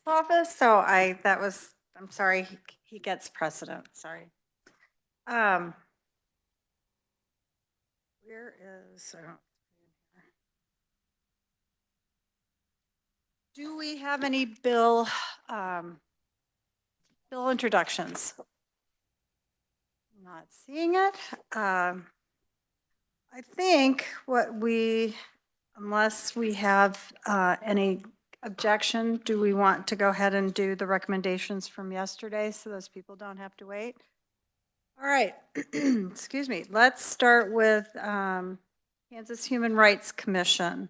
office, so I'm sorry, he gets precedent, sorry. Where is, do we have any bill introductions? Not seeing it. I think unless we have any objection, do we want to go ahead and do the recommendations from yesterday so those people don't have to wait? All right, excuse me. Let's start with Kansas Human Rights Commission.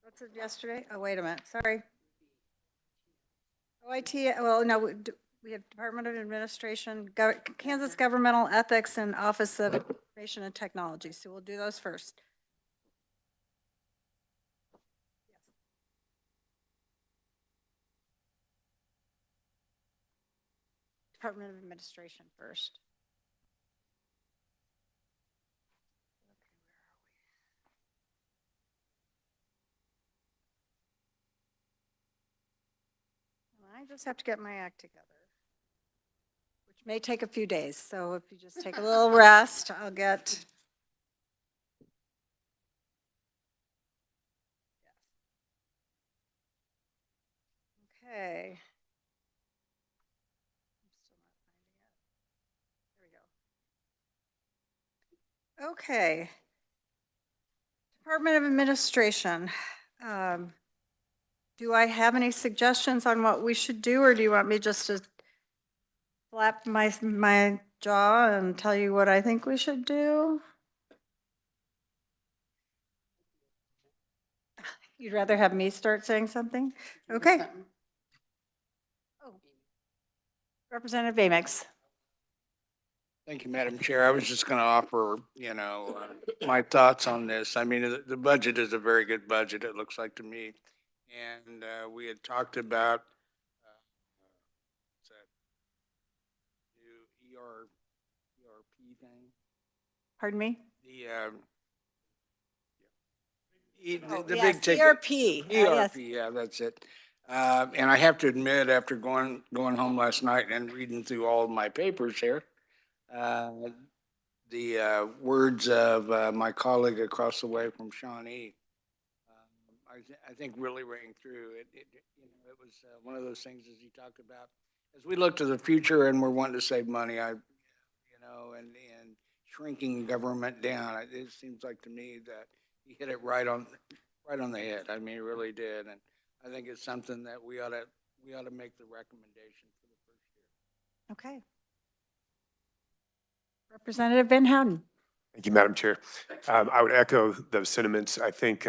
What's it yesterday? Oh, wait a minute, sorry. OIT, well, no, we have Department of Administration, Kansas Governmental Ethics, and Office of Information and Technology. So we'll do those first. Department of Administration first. I just have to get my act together, which may take a few days. So if you just take a little rest, I'll get. Okay. There we go. Okay. Department of Administration. Do I have any suggestions on what we should do, or do you want me just to flap my jaw and tell you what I think we should do? You'd rather have me start saying something? Okay. Oh. Representative Amix. Thank you, Madam Chair. I was just going to offer, my thoughts on this. I mean, the budget is a very good budget, it looks like to me. And we had talked about what's that new ERP thing. Pardon me? The yes, big ticket. ERP. ERP, yes. Yeah, that's it. And I have to admit, after going home last night and reading through all of my papers here, the words of my colleague across the way from Shawnee, I think really rang true. It was one of those things, as you talked about, as we look to the future and we're wanting to save money, and shrinking government down. It seems like to me that he hit it right on the head. I mean, he really did, and I think it's something that we ought to make the recommendation for the first year. Okay. Representative Van Houten. Thank you, Madam Chair. I would echo those sentiments. I think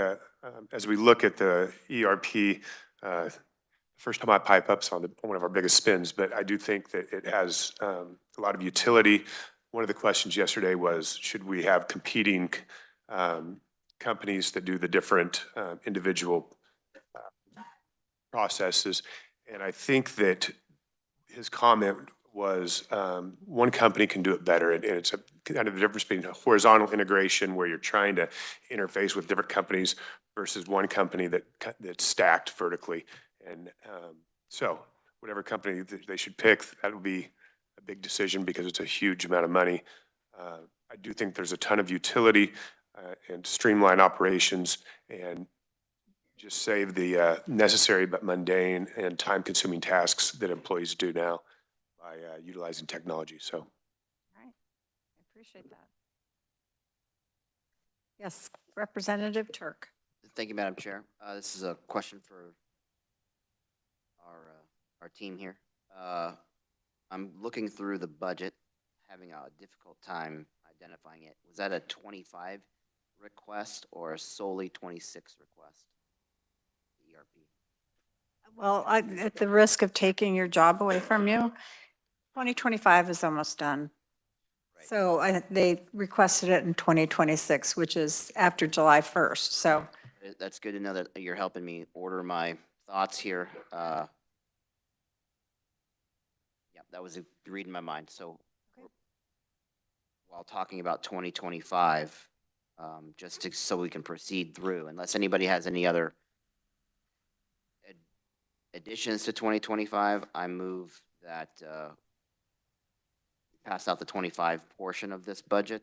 as we look at the ERP, first time I pipe up, on one of our biggest spends, but I do think that it has a lot of utility. One of the questions yesterday was, should we have competing companies that do the different individual processes? And I think that his comment was one company can do it better. And it's a kind of the difference between a horizontal integration where you're trying to interface with different companies versus one company that's stacked vertically. And so whatever company they should pick, that will be a big decision because it's a huge amount of money. I do think there's a ton of utility and streamline operations and just save the necessary but mundane and time-consuming tasks that employees do now by utilizing technology. So, all right, I appreciate that. Yes, Representative Turk. Thank you, Madam Chair. This is a question for our team here. I'm looking through the budget, having a difficult time identifying it. Was that a 25 request or a solely 26 request? ERP. Well, at the risk of taking your job away from you, 2025 is almost done. Right. So they requested it in 2026, which is after July 1st. So that's good to know that you're helping me order my thoughts here. Yeah, that was reading my mind. So okay. While talking about 2025, just so we can proceed through, unless anybody has any other additions to 2025. I move that pass out the 25 portion of this budget.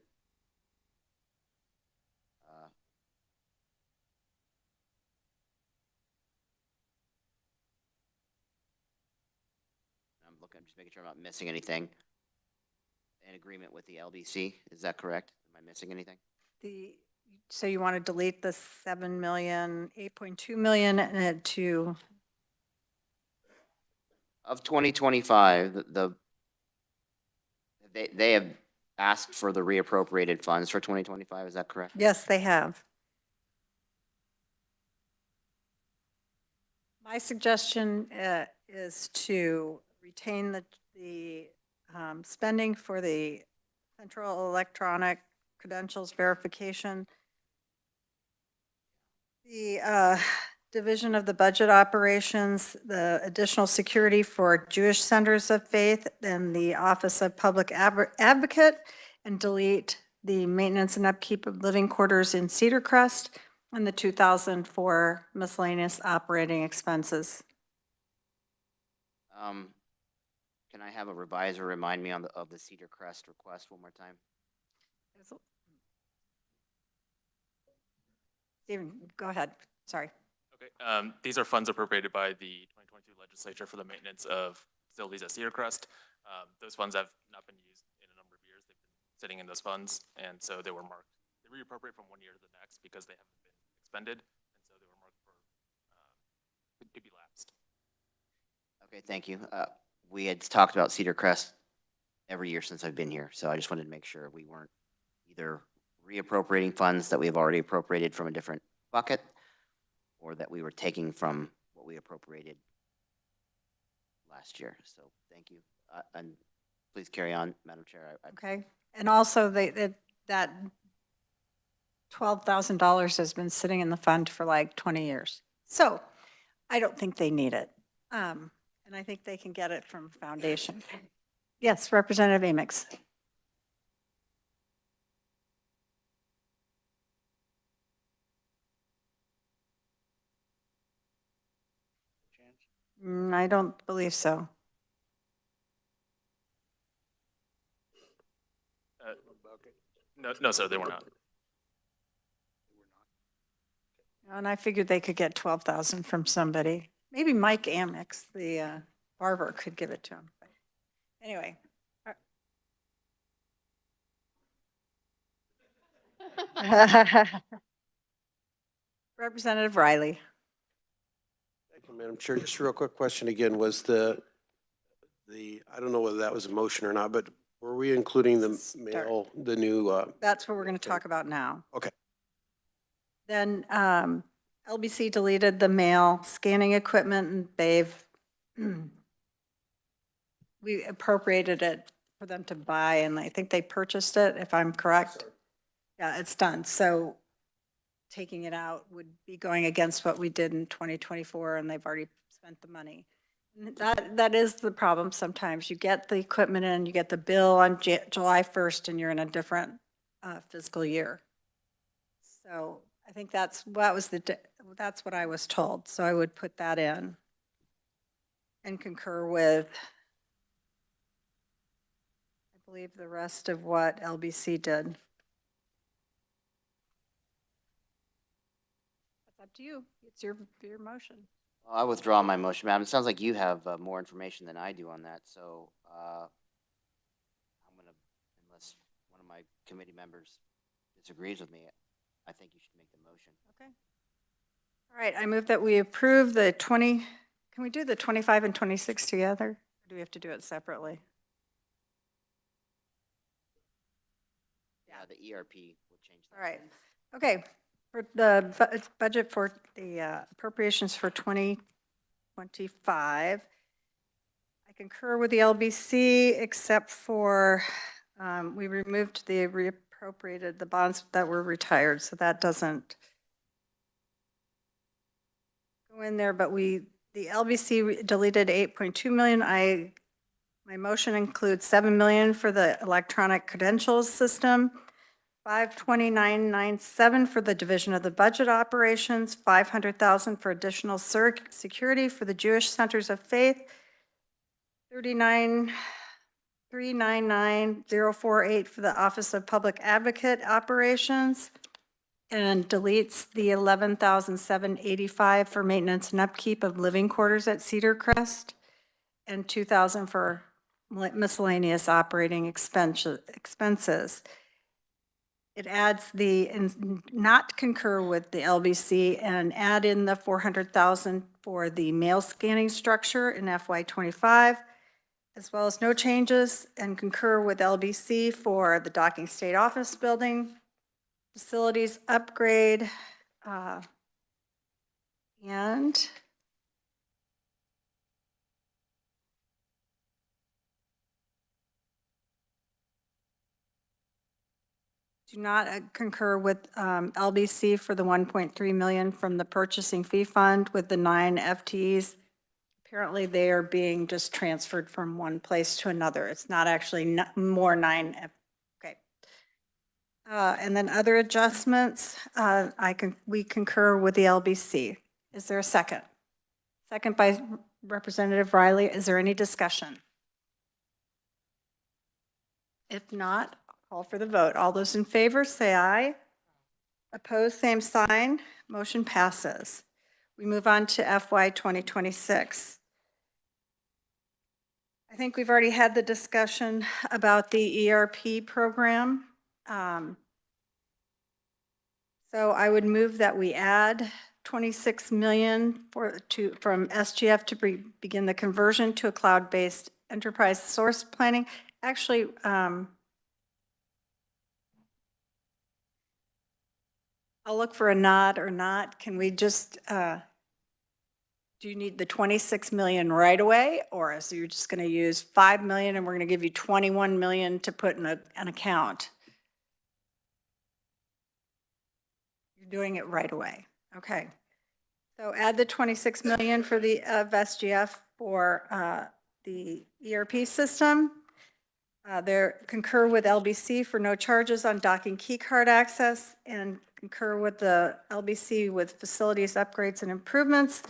I'm just making sure I'm not missing anything. In agreement with the LBC, is that correct? Am I missing anything? So you want to delete the 7 million, 8.2 million and to, Of 2025, they have asked for the reappropriated funds for 2025, is that correct? yes, they have. My suggestion is to retain the spending for the central electronic credentials verification. The division of the budget operations, the additional security for Jewish centers of faith, and the Office of Public Advocate, and delete the maintenance and upkeep of living quarters in Cedar Crest and the 2004 miscellaneous operating expenses. Can I have a reviser remind me of the Cedar Crest request one more time? Steven, go ahead, sorry. Okay, these are funds appropriated by the 2022 legislature for the maintenance of facilities at Cedar Crest. Those funds have not been used in a number of years. They've been sitting in those funds, and so they were marked. They reappropriate from one year to the next because they haven't been expended, and so they were marked for to be lapsed. Okay, thank you. We had talked about Cedar Crest every year since I've been here, so I just wanted to make sure we weren't either reappropriating funds that we have already appropriated from a different bucket, or that we were taking from what we appropriated last year. So thank you. And please carry on, Madam Chair. Okay, and also that $12,000 has been sitting in the fund for like 20 years. So I don't think they need it. And I think they can get it from foundation. Yes, Representative Amix. I don't believe so. No, sir, they were not. And I figured they could get 12,000 from somebody. Maybe Mike Amix, the barber, could give it to him. But anyway. Representative Riley. Thank you, Madam Chair. Just a real quick question again, was I don't know whether that was a motion or not, but were we including the mail, the new? That's what we're going to talk about now. Okay. Then LBC deleted the mail scanning equipment, and we appropriated it for them to buy, and I think they purchased it, if I'm correct. Yeah, it's done. So taking it out would be going against what we did in 2024, and they've already spent the money. That is the problem sometimes. You get the equipment in, you get the bill on July 1st, and you're in a different fiscal year. So I think that's what I was told. So I would put that in and concur with, I believe, the rest of what LBC did. It's up to you. It's your motion. Well, I withdraw my motion, Madam. It sounds like you have more information than I do on that, so I'm gonna, unless one of my committee members disagrees with me, I think you should make the motion. Okay. All right, I move that we approve the can we do the 25 and 26 together? Or do we have to do it separately? Yeah, the ERP will change that. All right. Okay. For the budget for the appropriations for 2025, I concur with the LBC, except for we removed the reappropriated the bonds that were retired, so that doesn't go in there. But the LBC deleted 8.2 million. My motion includes 7 million for the electronic credentials system, 52997 for the division of the budget operations, 500,000 for additional security for the Jewish Centers of Faith, 39,399,048 for the Office of Public Advocate operations, and deletes the 11,785 for maintenance and upkeep of living quarters at Cedar Crest, and 2,000 for miscellaneous operating expenses. It adds the, and not concur with the LBC, and add in the 400,000 for the mail scanning structure in FY '25, as well as no changes, and concur with LBC for the docking state office building, facilities upgrade, and do not concur with LBC for the 1.3 million from the purchasing fee fund with the 9 FTEs. Apparently, they are being just transferred from one place to another. It's not actually more 9. Okay. And then other adjustments, we concur with the LBC. Is there a second? Second by Representative Riley. Is there any discussion? If not, call for the vote. All those in favor, say aye. Opposed, same sign. Motion passes. We move on to FY 2026. I think we've already had the discussion about the ERP program. So I would move that we add 26 million from SGF to begin the conversion to a cloud-based enterprise source planning. Actually, I'll look for a nod or not. Can we just, do you need the 26 million right away? Or is you're just going to use 5 million and we're going to give you 21 million to put in an account? You're doing it right away. Okay. So add the 26 million for the SGF for the ERP system. There concur with LBC for no charges on docking key card access, and concur with the LBC with facilities upgrades and improvements,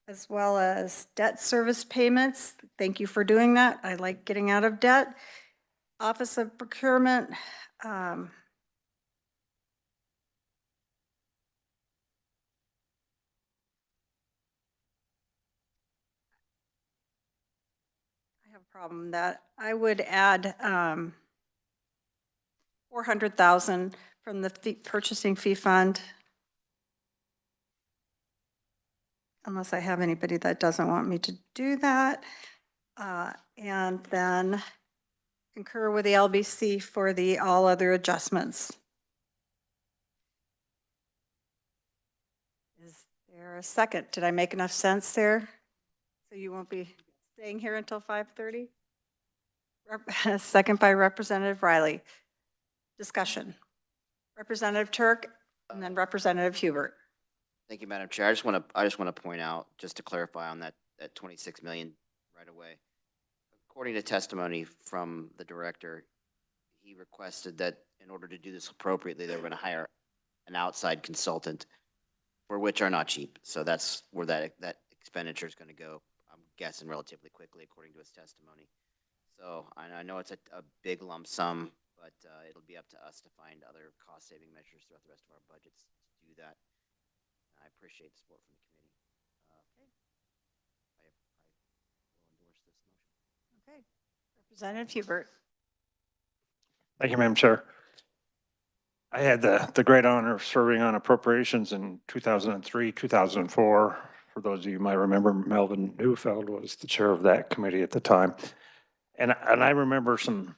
as well as debt service payments. Thank you for doing that. I like getting out of debt. Office of Procurement. I have a problem with that. I would add 400,000 from the purchasing fee fund. Unless I have anybody that doesn't want me to do that. And then concur with the LBC for the all other adjustments. Is there a second? Did I make enough sense there? So you won't be staying here until 5:30? Second by Representative Riley. Discussion. Representative Turk and then Representative Hubert. Thank you, Madam Chair. I just want to point out, just to clarify on that 26 million right away. According to testimony from the director, he requested that in order to do this appropriately, they were going to hire an outside consultant, for which are not cheap. So that's where that expenditure is going to go, I'm guessing relatively quickly, according to his testimony. So I know it's a big lump sum, but it'll be up to us to find other cost-saving measures throughout the rest of our budgets to do that. I appreciate the support from the committee. I will endorse this motion. Okay. Representative Hubert. Thank you, Madam Chair. I had the great honor of serving on appropriations in 2003, 2004. For those of you who might remember, Melvin Neufeld was the chair of that committee at the time. And I remember some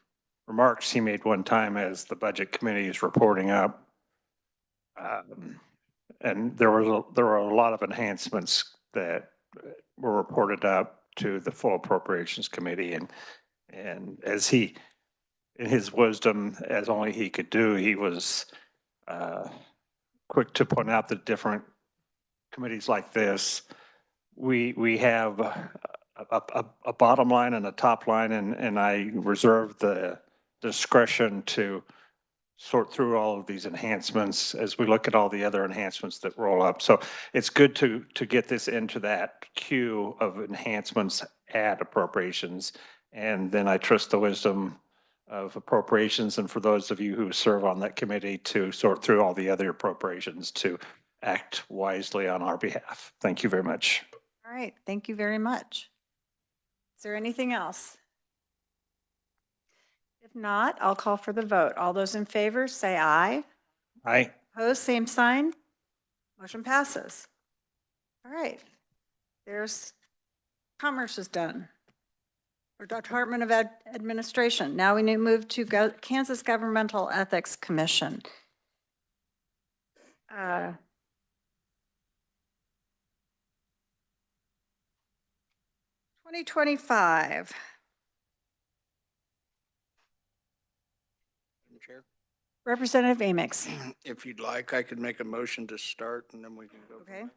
remarks he made one time as the budget committee is reporting up. And there were a lot of enhancements that were reported up to the full appropriations committee. And as he, in his wisdom, as only he could do, he was quick to point out that different committees like this, we have a bottom line and a top line, and I reserve the discretion to sort through all of these enhancements as we look at all the other enhancements that roll up. So it's good to get this into that queue of enhancements at appropriations. And then I trust the wisdom of appropriations, and for those of you who serve on that committee, to sort through all the other appropriations to act wisely on our behalf. Thank you very much. All right, thank you very much. Is there anything else? If not, I'll call for the vote. All those in favor, say aye. Aye. Opposed, same sign. Motion passes. All right. There's, Commerce is done. Or Department of Administration. Now we need to move to Kansas Governmental Ethics Commission. 2025. Madam Chair, Representative Amix. if you'd like, I could make a motion to start and then we can go. from Okay. there.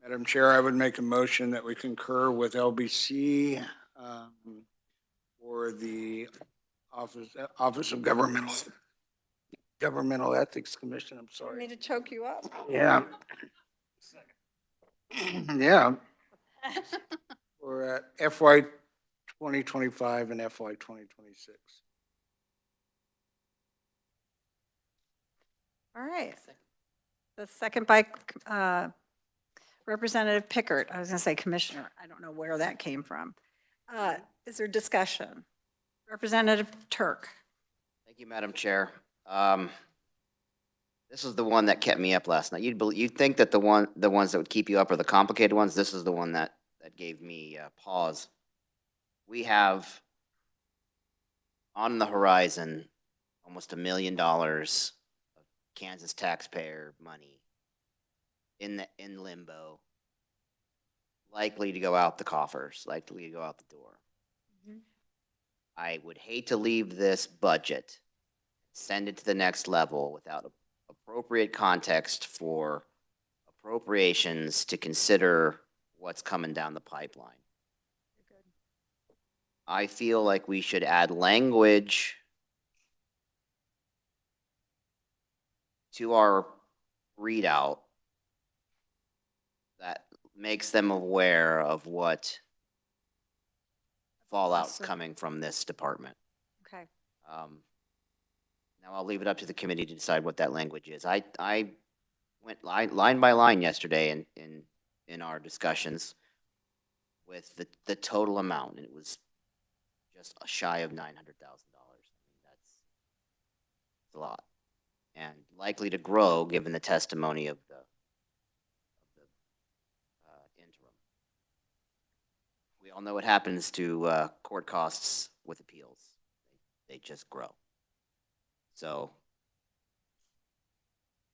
Madam Chair, I would make a motion that we concur with LBC for the Office of Governmental Ethics Commission. I'm I sorry. need to choke you up. Yeah. Yeah. For FY 2025 and FY 2026. All right. The second by Representative Pickert. I was going to say Commissioner. I don't know where that came from. Is there discussion? Representative Turk. Thank you, Madam Chair. This is the one that kept me up last night. You'd think that the ones that would keep you up are the complicated ones. This is the one that gave me pause. We have on the horizon almost $1 million of Kansas taxpayer money in limbo, likely to go out the coffers, likely to go out the door. I would hate to leave this budget, send it to the next level without appropriate context for appropriations to consider what's coming down the pipeline. I feel like we should add language to our readout that makes them aware of what fallout's Awesome. coming from this department. Okay. Now I'll leave it up to the committee to decide what that language is. I went line by line yesterday in our discussions with the total amount, and it was just shy of $900,000. I mean, that's a lot, and likely to grow given the testimony of the interim. We all know what happens to court costs with appeals. They just grow. So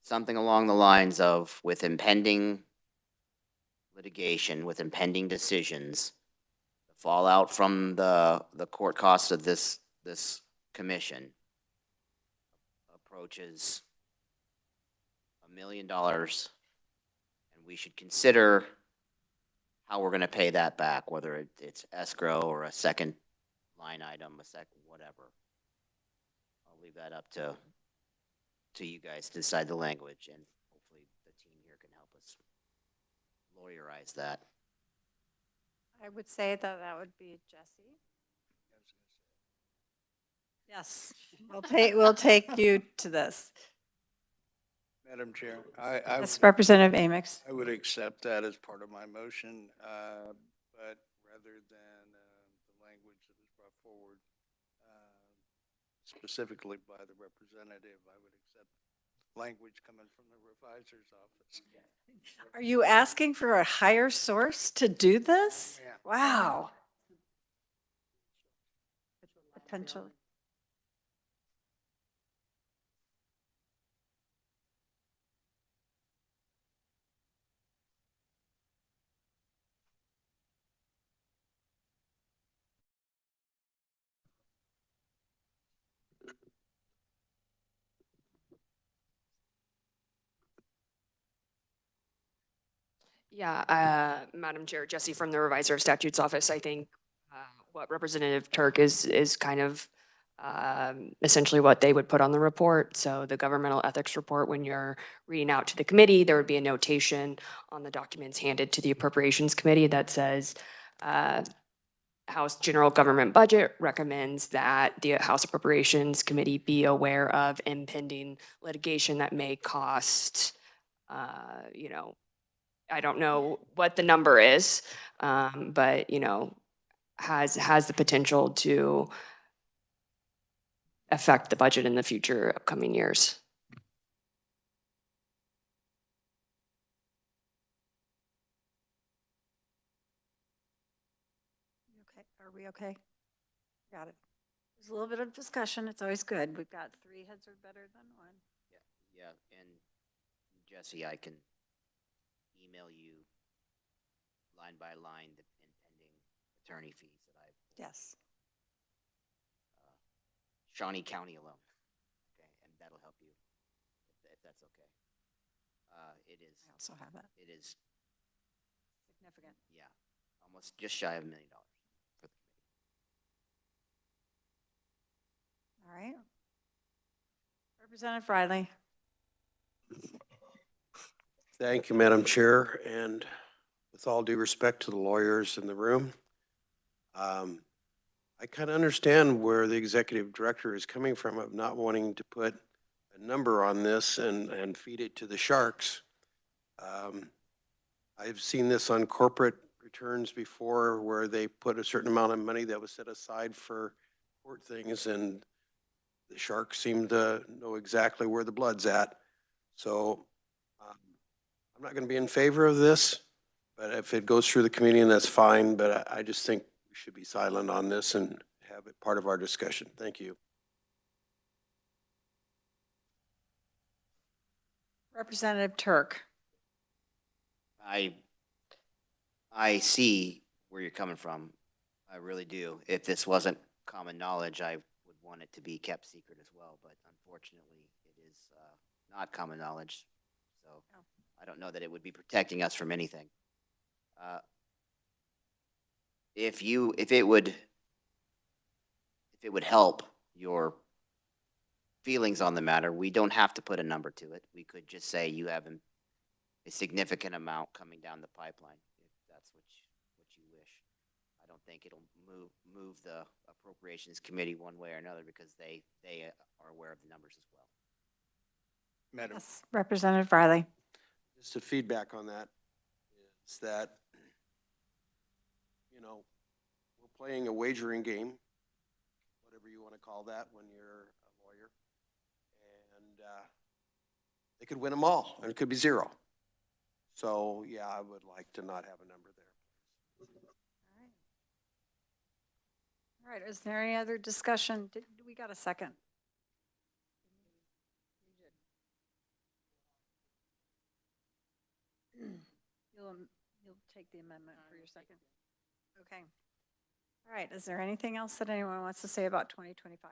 something along the lines of, with impending litigation, with impending decisions, the fallout from the court costs of this commission approaches $1 million, and we should consider how we're going to pay that back, whether it's escrow or a second line item, a second whatever. I'll leave that up to you guys to decide the language, and hopefully the team here can help us lawyerize that. I would say that that would be Jesse. Yes, we'll take you to this. Madam Chair, Yes, Representative Amix. I would accept that as part of my motion, but rather than the language that was brought forward specifically by the representative, I would accept language coming from the revisor's office. Are you asking for a higher source to do this? Yeah. Wow. Potential. Yeah, Madam Chair, Jesse from the Reviser of Statutes Office. I think what Representative Turk is kind of essentially what they would put on the report. So the governmental ethics report, when you're reading out to the committee, there would be a notation on the documents handed to the Appropriations Committee that says, House General Government Budget recommends that the House Appropriations Committee be aware of impending litigation that may cost, you know, I don't know what the number is, but, you know, has the potential to affect the budget in the future upcoming years. Okay, are we okay? Got it. There's a little bit of discussion. It's always good. We've got 3 heads are better than 1. Yeah, and Jesse, I can email you line by line the impending attorney fees that I've Yes. Shawnee County alone. Okay, and that'll help you if that's okay. It is. I also have that. It is. Significant. Yeah, almost just shy of $1 million for the committee. All right. Representative Riley. Thank you, Madam Chair, and with all due respect to the lawyers in the room, I kind of understand where the executive director is coming from of not wanting to put a number on this and feed it to the sharks. I've seen this on corporate returns before where they put a certain amount of money that was set aside for court things, and the sharks seem to know exactly where the blood's at. So I'm not going to be in favor of this, but if it goes through the committee, and that's fine, but I just think we should be silent on this and have it part of our discussion. Thank you. Representative Turk. I see where you're coming from. I really do. If this wasn't common knowledge, I would want it to be kept secret as well, but unfortunately it is not common knowledge. So I don't know that it would be protecting us from anything. If it would help your feelings on the matter, we don't have to put a number to it. We could just say you have a significant amount coming down the pipeline, if that's what you wish. I don't think it'll move the Appropriations Committee one way or another because they are aware of the numbers as well. Madam, Yes, Representative Riley. Just a feedback on that is that, you know, we're playing a wagering game, whatever you want to call that when you're a lawyer, and they could win them all, and it could be 0. So, yeah, I would like to not have a number there. All right, is there any other discussion? We got a second? You'll take the amendment for your second? Okay. All right, is there anything else that anyone wants to say about 2025?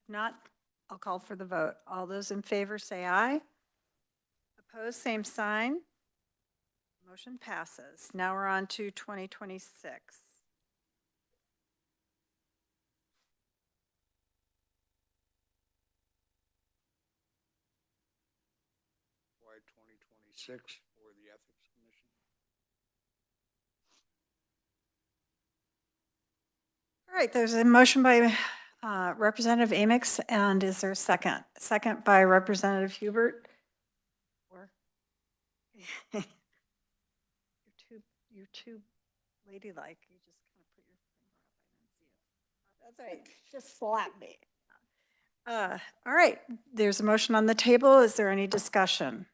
If not, I'll call for the vote. All those in favor say aye. Opposed, same sign. Motion passes. Now we're on to 2026. why 2026 for the Ethics Commission? All right, there's a motion by Representative Amix, and is there a second? Second by Representative Hubert. Or you're too ladylike. You just kind of put your finger up. I didn't see it. That's right. Just slap me. All right, there's a motion on the table. Is there any discussion?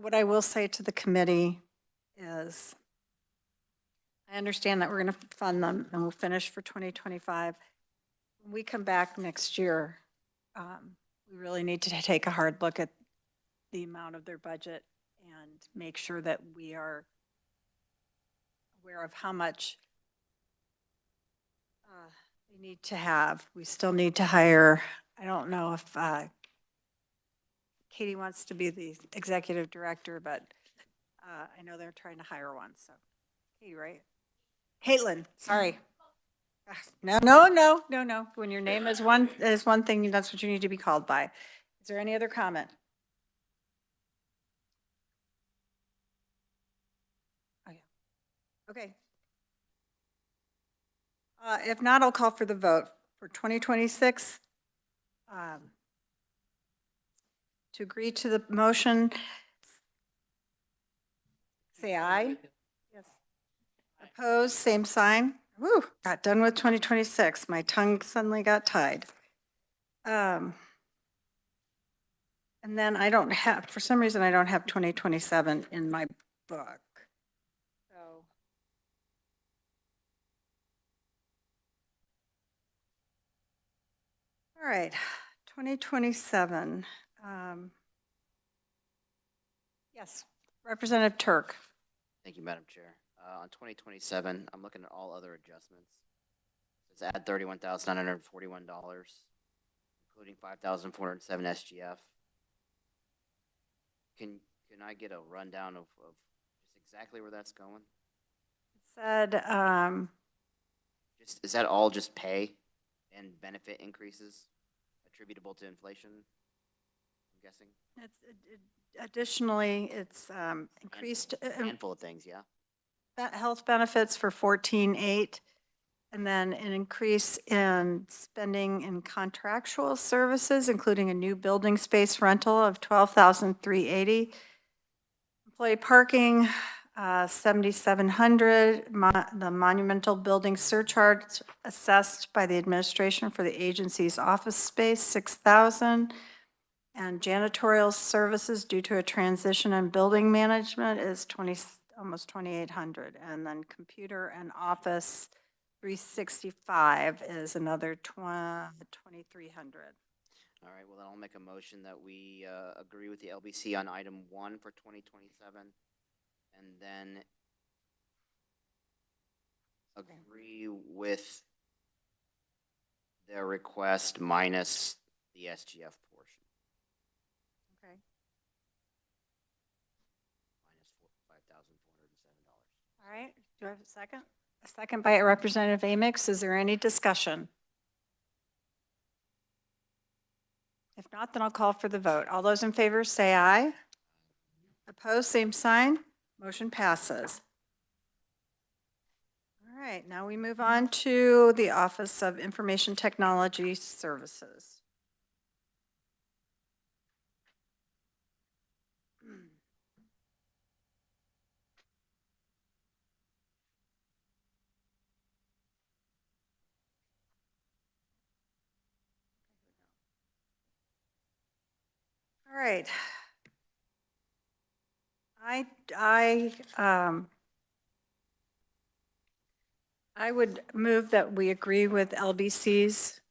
What I will say to the committee is, I understand that we're going to fund them and we'll finish for 2025. When we come back next year, we really need to take a hard look at the amount of their budget and make sure that we are aware of how much they need to have. We still need to hire, I don't know if Katie wants to be the executive director, but I know they're trying to hire one, so. Hey, right? Caitlin, sorry. No. When your name is one thing, that's what you need to be called by. Is there any other comment? Oh, yeah. Okay. If not, I'll call for the vote for 2026. To agree to the motion, say aye. Yes. Opposed, same sign. Woo, got done with 2026. My tongue suddenly got tied. And then I don't have, for some reason, I don't have 2027 in my book. So. All right, 2027. Yes, Representative Turk. Thank you, Madam Chair. On 2027, I'm looking at all other adjustments. It's add $31,941, including 5,407 SGF. Can I get a rundown of just exactly where that's going? It said, Just, is that all just pay and benefit increases attributable to inflation? I'm guessing. additionally, it's increased Handful of things, yeah. health benefits for 14.8, and then an increase in spending in contractual services, including a new building space rental of 12,380. Employee parking, 7,700. The monumental building surcharge assessed by the administration for the agency's office space, 6,000. And janitorial services due to a transition in building management is almost 2,800. And then computer and office 365 is another 2,300. All right, well, then I'll make a motion that we agree with the LBC on item 1 for 2027, and then agree with their request minus the SGF portion, Okay. minus $5,407. All right. Do I have a second? A second by Representative Amix. Is there any discussion? If not, then I'll call for the vote. All those in favor say aye. Opposed, same sign. Motion passes. All right, now we move on to the Office of Information Technology Services. All right. I would move that we agree with LBC's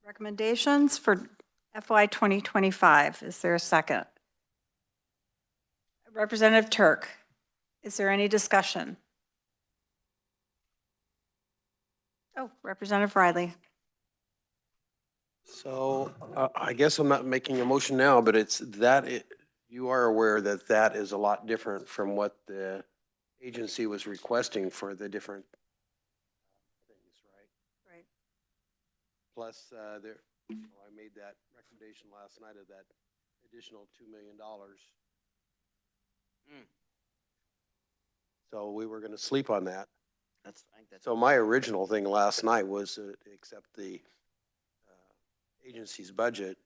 recommendations for FY 2025. Is there a second? Representative Turk, is there any discussion? Oh, Representative Riley. So I guess I'm not making a motion now, but it's that, you are aware that that is a lot different from what the agency was requesting for the different things, right? Right. Plus, I made that recommendation last night of that additional $2 million. So we were going to sleep on that. That's, I think that's. So my original thing last night was to accept the agency's budget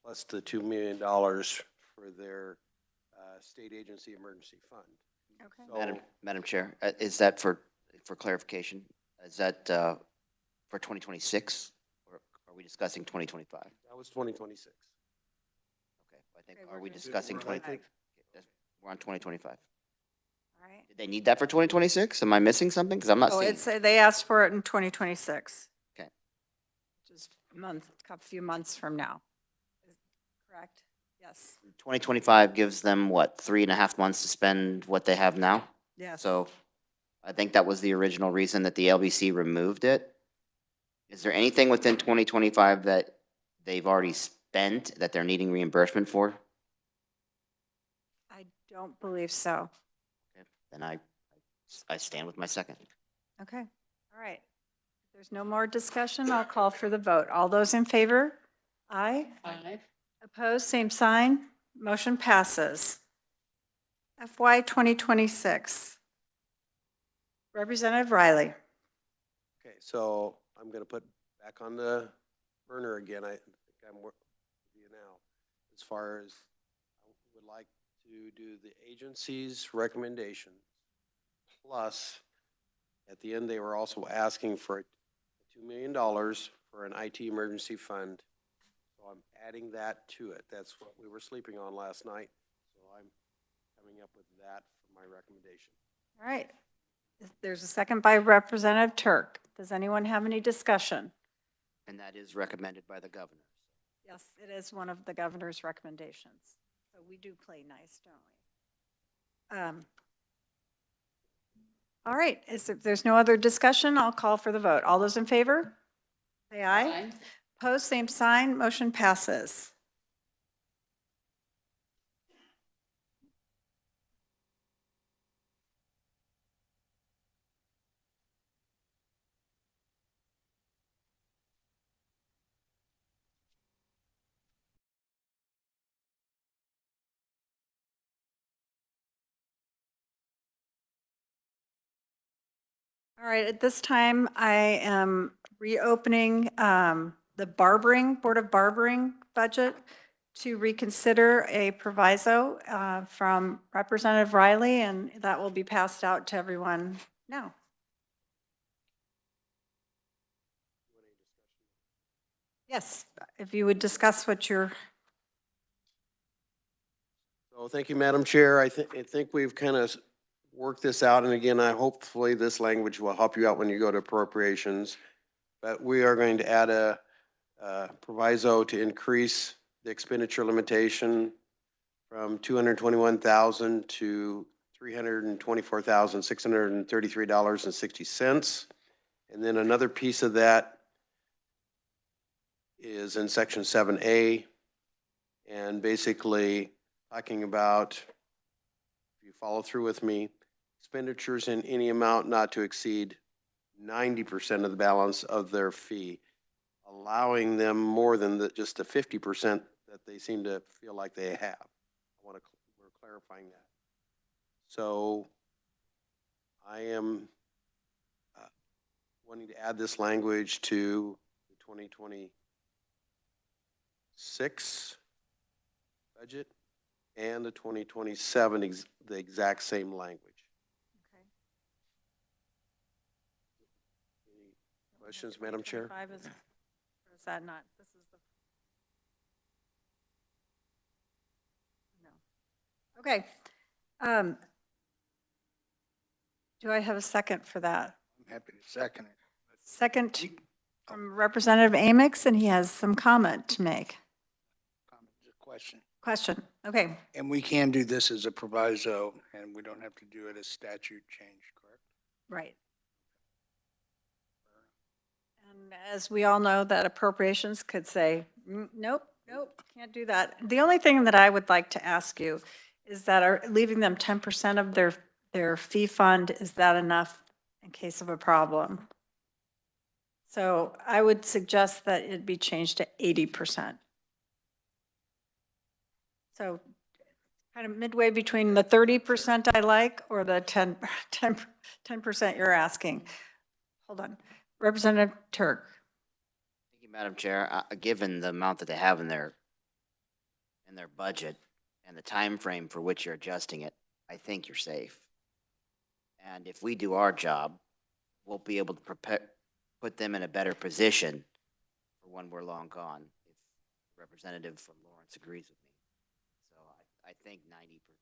plus the $2 million for their state agency emergency fund. Okay. So Madam Chair, is that for clarification, is that for 2026, or are we discussing 2025? that was 2026. Okay, I think, Okay, are we're we gonna do discussing 2025. we're on 2025. All right. Did they need that for 2026? Am I missing something? Because I'm not Oh, seeing. it's, they asked for it in 2026. Okay. Just a few months from now. Correct? Yes. 2025 gives them, what, 3.5 months to spend what they have now? Yes. So I think that was the original reason that the LBC removed it. Is there anything within 2025 that they've already spent that they're needing reimbursement for? I don't believe so. Okay, then I stand with my second. Okay, all right. If there's no more discussion, I'll call for the vote. All those in favor? Aye. Aye. Opposed, same sign. Motion passes. FY 2026. Representative Riley. Okay, so I'm gonna put back on the burner again. I think I'm with you now. As far as I would like to do the agency's recommendation. Plus, at the end, they were also asking for $2 million for an IT emergency fund. So I'm adding that to it. That's what we were sleeping on last night. So I'm coming up with that for my recommendation. All right. There's a second by Representative Turk. Does anyone have any discussion? And that is recommended by the governor. Yes, it is one of the governor's recommendations. So we do play nice, don't we? All right, if there's no other discussion, I'll call for the vote. All those in favor? Say aye. Opposed, same sign. Motion passes. All right, at this time, I am reopening the Board of Barbering budget to reconsider a proviso from Representative Riley, and that will be passed out to everyone now. Yes, if you would discuss what you're. So thank you, Madam Chair. I think we've kind of worked this out. And again, hopefully this language will help you out when you go to appropriations. But we are going to add a proviso to increase the expenditure limitation from $221,000 to $324,633.60. And then another piece of that is in section 7A, and basically talking about, if you follow through with me, expenditures in any amount not to exceed 90% of the balance of their fee, allowing them more than just the 50% that they seem to feel like they have. We're clarifying that. So I am wanting to add this language to the 2026 budget and the 2027, the exact same language. Any questions, Madam Chair? 25 is, or is that not? This is the. No. Okay. Do I have a second for that? I'm happy to second it. Second from Representative Amix, and he has some comment to make. Question. Question. Okay. And we can do this as a proviso, and we don't have to do it as statute change, correct? Right. And as we all know, that appropriations could say, nope, can't do that. The only thing that I would like to ask you is that are leaving them 10% of their fee fund, is that enough in case of a problem? So I would suggest that it be changed to 80%. So kind of midway between the 30% I like or the 10% you're asking. Hold on. Representative Turk. Thank you, Madam Chair. Given the amount that they have in their budget and the time frame for which you're adjusting it, I think you're safe. And if we do our job, we'll be able to put them in a better position for when we're long gone, if the representative from Lawrence agrees with me. So I think 90%,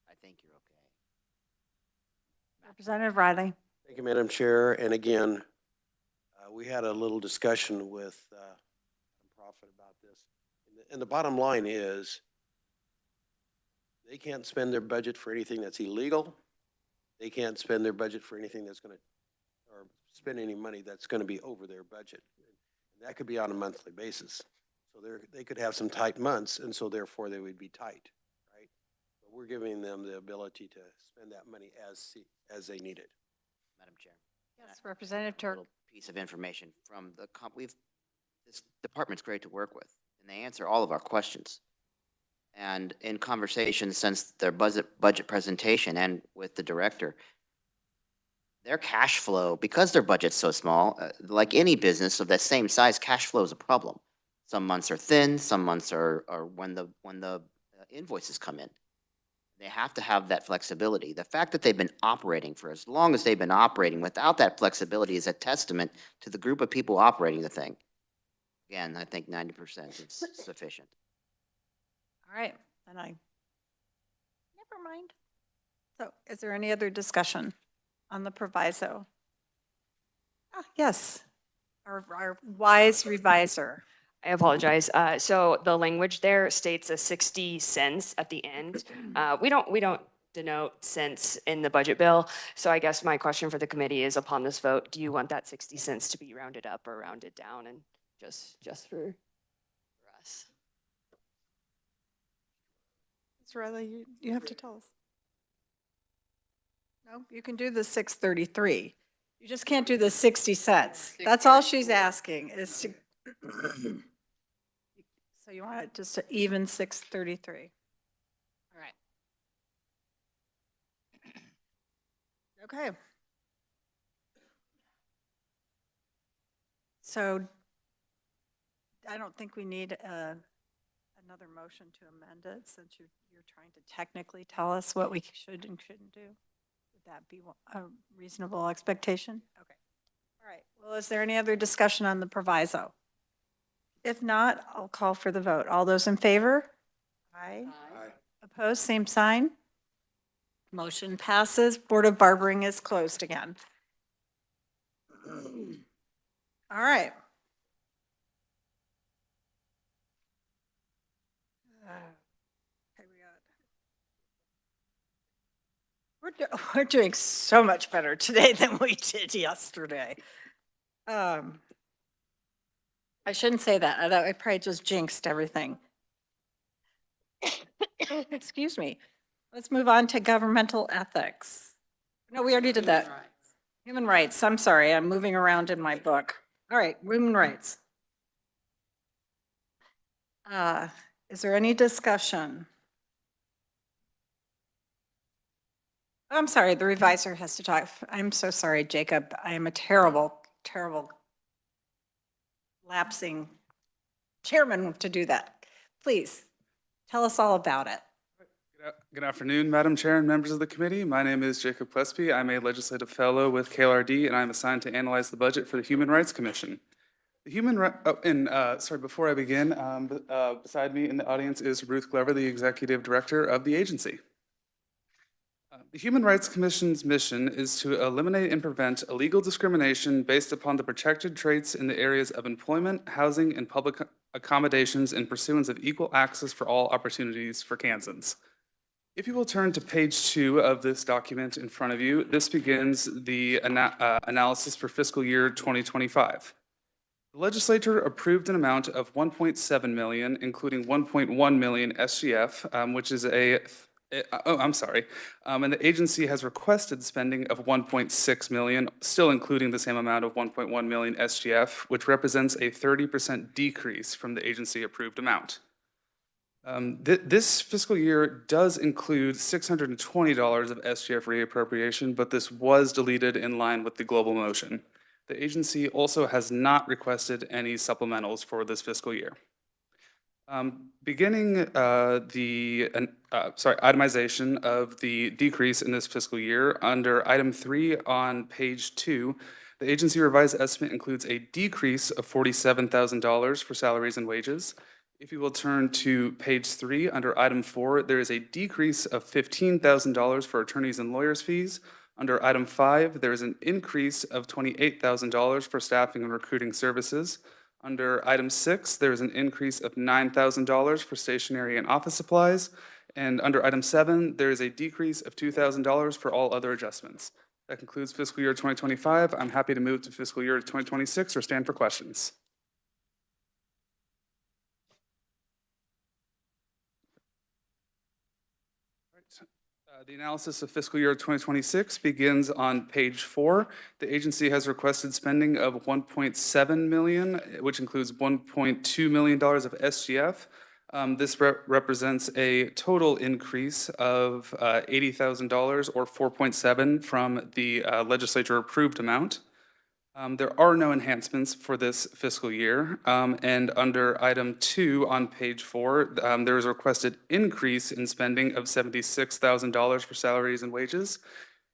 I think you're okay. Representative Riley. Thank you, Madam Chair. And again, we had a little discussion with Prophet about this. And the bottom line is they can't spend their budget for anything that's illegal. They can't spend their budget for anything that's going to, or spend any money that's going to be over their budget. And that could be on a monthly basis. So they could have some tight months, and so therefore they would be tight, right? But we're giving them the ability to spend that money as they need it. Madam Chair. Yes, Representative A Turk. little piece of information from the this department's great to work with, and they answer all of our questions. And in conversations since their budget presentation and with the director, their cash flow, because their budget's so small, like any business of that same size, cash flow is a problem. Some months are thin, some months are when the invoices come in. They have to have that flexibility. The fact that they've been operating for as long as they've been operating without that flexibility is a testament to the group of people operating the thing. Again, I think 90% is sufficient. All right, and never mind. So is there any other discussion on the proviso? Yes, our wise reviser. I apologize. So the language there states a 60 cents at the end. We don't denote cents in the budget bill. So I guess my question for the committee is, upon this vote, do you want that 60 cents to be rounded up or rounded down, and just for us? Ms. Riley, you have to tell us. No, you can do the 633. You just can't do the 60 cents. That's all she's asking is to. So you want it just to even 633. All right. Okay. So I don't think we need another motion to amend it, since you're trying to technically tell us what we should and shouldn't do. Would that be a reasonable expectation? Okay. All right. Well, is there any other discussion on the proviso? If not, I'll call for the vote. All those in favor? Aye. Aye. Opposed, same sign. Motion passes. Board of Barbering is closed again. All right. Okay, we're doing so much better today than we did yesterday. I shouldn't say that. I probably just jinxed everything. Excuse me. Let's move on to governmental ethics. No, we already did that. Human rights. I'm sorry. I'm moving around in my book. All right, human rights. Is there any discussion? I'm sorry, the reviser has to talk. I'm so sorry, Jacob. I am a terrible, terrible lapsing chairman to do that. Please, tell us all about it. Good afternoon, Madam Chair and members of the committee. My name is Jacob Plespy. I'm a legislative fellow with KLRD, and I'm assigned to analyze the budget for the Human Rights Commission. The before I begin, beside me in the audience is Ruth Glover, the executive director of the agency. The Human Rights Commission's mission is to eliminate and prevent illegal discrimination based upon the protected traits in the areas of employment, housing, and public accommodations in pursuance of equal access for all opportunities for Kansans. If you will turn to page 2 of this document in front of you, this begins the analysis for fiscal year 2025. The legislature approved an amount of $1.7 million, including $1.1 million SGF, which is and the agency has requested spending of $1.6 million, still including the same amount of $1.1 million SGF, which represents a 30% decrease from the agency approved amount. This fiscal year does include $620 of SGF reappropriation, but this was deleted in line with the global motion. The agency also has not requested any supplementals for this fiscal year. Beginning itemization of the decrease in this fiscal year, under item 3 on page 2, the agency revised estimate includes a decrease of $47,000 for salaries and wages. If you will turn to page 3, under item 4, there is a decrease of $15,000 for attorneys and lawyers' fees. Under item 5, there is an increase of $28,000 for staffing and recruiting services. Under item 6, there is an increase of $9,000 for stationery and office supplies. And under item 7, there is a decrease of $2,000 for all other adjustments. That concludes fiscal year 2025. I'm happy to move to fiscal year 2026 or stand for questions. The analysis of fiscal year 2026 begins on page 4. The agency has requested spending of $1.7 million, which includes $1.2 million of SGF. This represents a total increase of $80,000 or 4.7 from the legislature approved amount. There are no enhancements for this fiscal year. And under item 2 on page 4, there is a requested increase in spending of $76,000 for salaries and wages.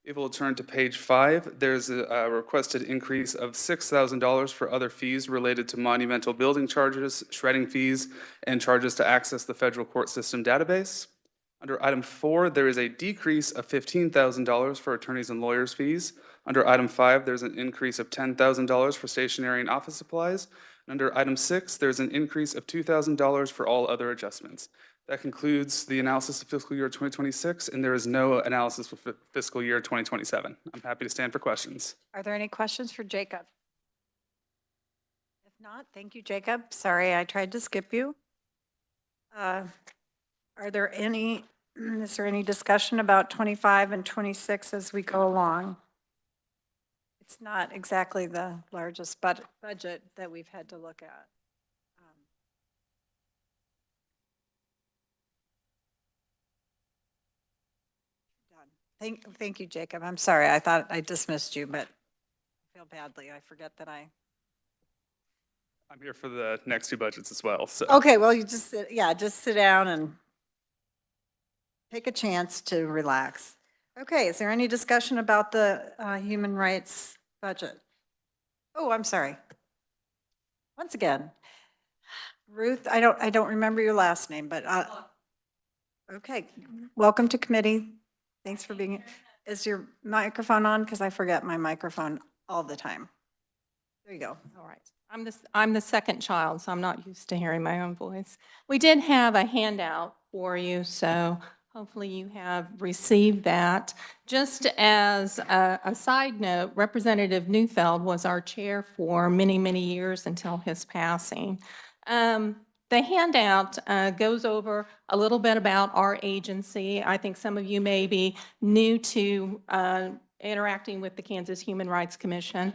If we'll turn to page 5, there's a requested increase of $6,000 for other fees related to monumental building charges, shredding fees, and charges to access the federal court system database. Under item 4, there is a decrease of $15,000 for attorneys and lawyers' fees. Under item 5, there's an increase of $10,000 for stationery and office supplies. And under item 6, there's an increase of $2,000 for all other adjustments. That concludes the analysis of fiscal year 2026, and there is no analysis for fiscal year 2027. I'm happy to stand for questions. Are there any questions for Jacob? If not, thank you, Jacob. Sorry, I tried to skip you. Are there any, is there any discussion about 25 and 26 as we go along? It's not exactly the largest budget that we've had to look at. Done. Thank you, Jacob. I'm sorry. I thought I dismissed you, but I feel badly. I forget that I'm here for the next 2 budgets as well, so. Okay, well, you just, just sit down and take a chance to relax. Okay, is there any discussion about the human rights budget? Oh, I'm sorry. Once again, Ruth, I don't remember your last name, but okay, welcome to committee. Thanks for being, is your microphone on? Because I forget my microphone all the time. There you go. All right. I'm the second child, so I'm not used to hearing my own voice. We did have a handout for you, so hopefully you have received that. Just as a side note, Representative Neufeld was our chair for many, many years until his passing. The handout goes over a little bit about our agency. I think some of you may be new to interacting with the Kansas Human Rights Commission.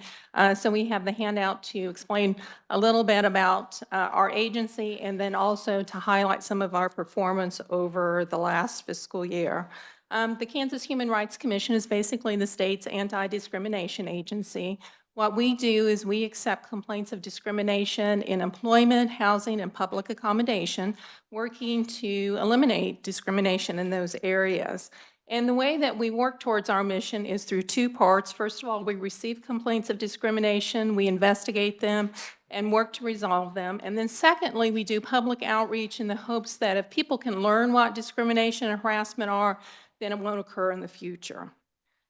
So we have the handout to explain a little bit about our agency and then also to highlight some of our performance over the last fiscal year. The Kansas Human Rights Commission is basically the state's anti-discrimination agency. What we do is we accept complaints of discrimination in employment, housing, and public accommodation, working to eliminate discrimination in those areas. And the way that we work towards our mission is through 2 parts. First of all, we receive complaints of discrimination, we investigate them, and work to resolve them. And then secondly, we do public outreach in the hopes that if people can learn what discrimination and harassment are, then it won't occur in the future.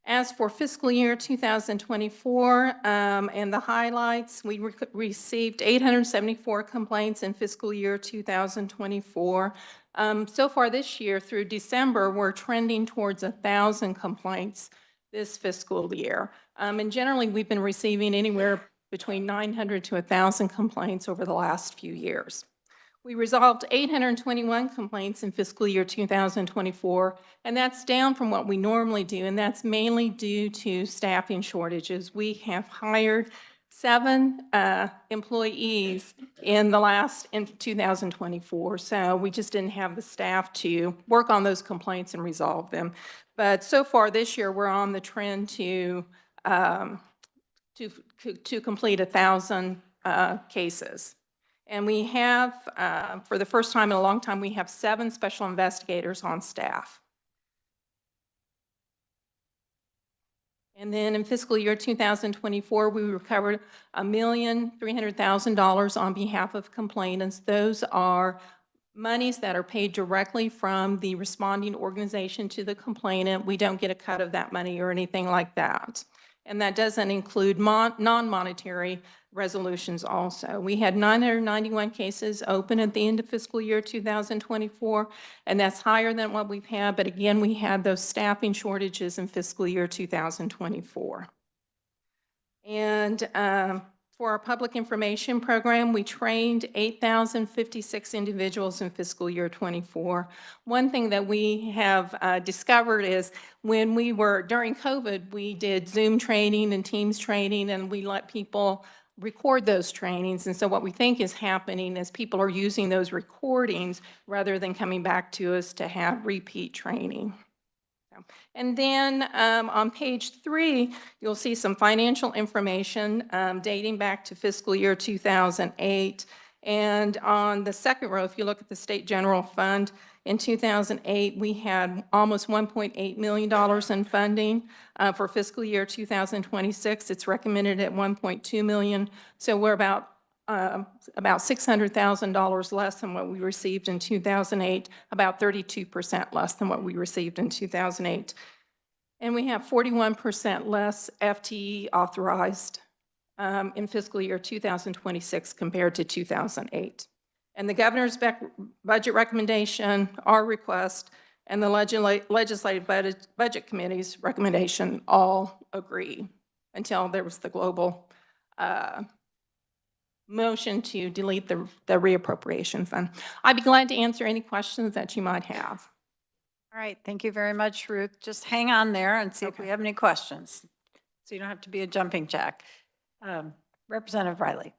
As for fiscal year 2024 and the highlights, we received 874 complaints in fiscal year 2024. So far this year, through December, we're trending towards 1,000 complaints this fiscal year. And generally, we've been receiving anywhere between 900 to 1,000 complaints over the last few years. We resolved 821 complaints in fiscal year 2024, and that's down from what we normally do, and that's mainly due to staffing shortages. We have hired 7 employees in 2024, so we just didn't have the staff to work on those complaints and resolve them. But so far this year, we're on the trend to complete 1,000 cases. And we have, for the first time in a long time, we have 7 special investigators on staff. And then in fiscal year 2024, we recovered $1,300,000 on behalf of complainants. Those are monies that are paid directly from the responding organization to the complainant. We don't get a cut of that money or anything like that. And that doesn't include non-monetary resolutions also. We had 991 cases open at the end of fiscal year 2024, and that's higher than what we've had, but again, we had those staffing shortages in fiscal year 2024. And For our public information program, we trained 8,056 individuals in fiscal year '24. One thing that we have discovered is when we were, during COVID, we did Zoom training and Teams training, and we let people record those trainings. And so what we think is happening is people are using those recordings rather than coming back to us to have repeat training. And then on page 3, you'll see some financial information dating back to fiscal year 2008. And on the second row, if you look at the State General Fund, in 2008, we had almost $1.8 million in funding. For fiscal year 2026, it's recommended at $1.2 million. So we're about $600,000 less than what we received in 2008, about 32% less than what we received in 2008. And we have 41% less FTE authorized in fiscal year 2026 compared to 2008. And the governor's budget recommendation, our request, and the legislative budget committee's recommendation all agree until there was the global motion to delete the reappropriation fund. I'd be glad to answer any questions that you might have. All right, thank you very much, Ruth. Just hang on there and see if we have any questions. So you don't have to be a jumping jack. Representative Riley.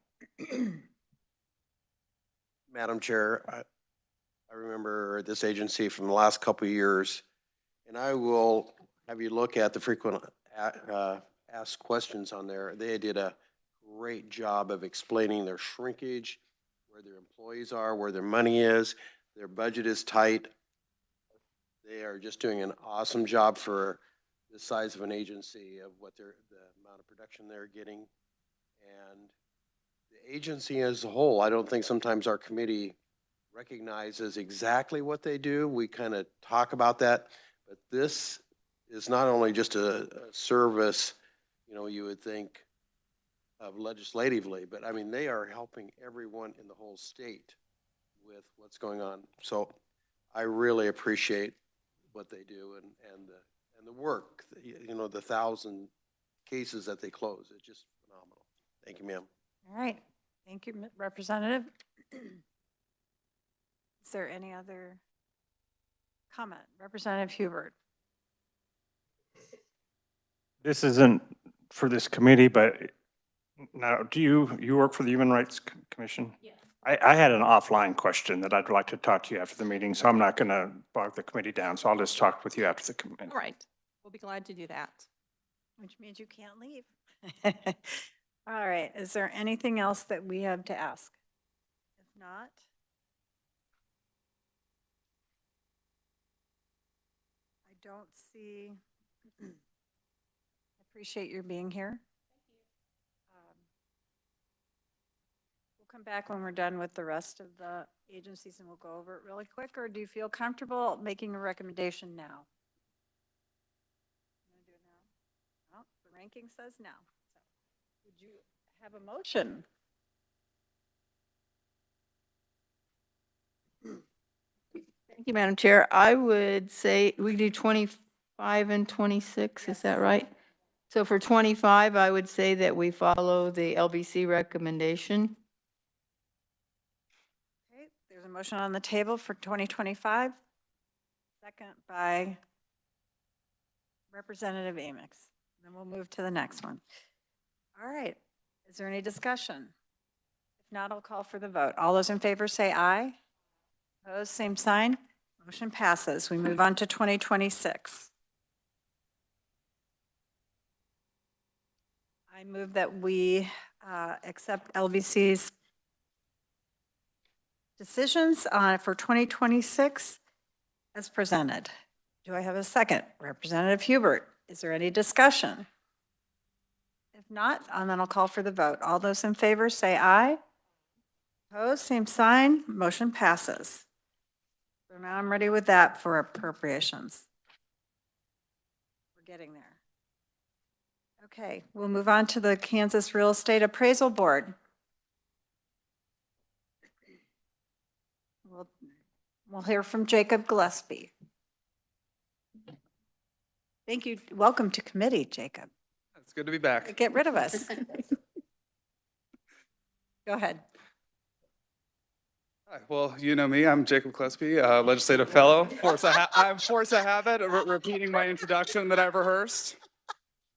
Madam Chair, I remember this agency from the last couple of years, and I will have you look at the frequent asked questions on there. They did a great job of explaining their shrinkage, where their employees are, where their money is. Their budget is tight. They are just doing an awesome job for the size of an agency of the amount of production they're getting. And the agency as a whole, I don't think sometimes our committee recognizes exactly what they do. We kind of talk about that, but this is not only just a service, you would think of legislatively, but I mean, they are helping everyone in the whole state with what's going on. So I really appreciate what they do and the work, the 1,000 cases that they close. It's just phenomenal. Thank you, ma'am. All right, thank you, Representative. Is there any other comment? Representative Hubert. This isn't for this committee, but now, do you work for the Human Rights Commission? Yes. I had an offline question that I'd like to talk to you after the meeting, so I'm not going to bog the committee down. So I'll just talk with you after the committee. All right, we'll be glad to do that. Which means you can't leave. All right, is there anything else that we have to ask? If not, I don't see, I appreciate your being here. We'll come back when we're done with the rest of the agencies and we'll go over it really quick, or do you feel comfortable making a recommendation now? You want to do it now? Well, the ranking says now. So, would you have a motion? Thank you, Madam Chair. I would say we do 25 and 26, is that right? So for 25, I would say that we follow the LBC recommendation. Okay, there's a motion on the table for 2025. Second by Representative Amix. Then we'll move to the next one. All right, is there any discussion? If not, I'll call for the vote. All those in favor say aye. Opposed, same sign. Motion passes. We move on to 2026. I move that we accept LBC's decisions for 2026 as presented. Do I have a second? Representative Hubert, is there any discussion? If not, then I'll call for the vote. All those in favor say aye. Opposed, same sign. Motion passes. So now I'm ready with that for appropriations. We're getting there. Okay, we'll move on to the Kansas Real Estate Appraisal Board. We'll hear from Jacob Gillespie. Thank you. Welcome to committee, Jacob. It's good to be back. Get rid of us. Go ahead. Hi, well, you know me, I'm Jacob Klesby, legislative fellow. I'm force of habit of repeating my introduction that I've rehearsed.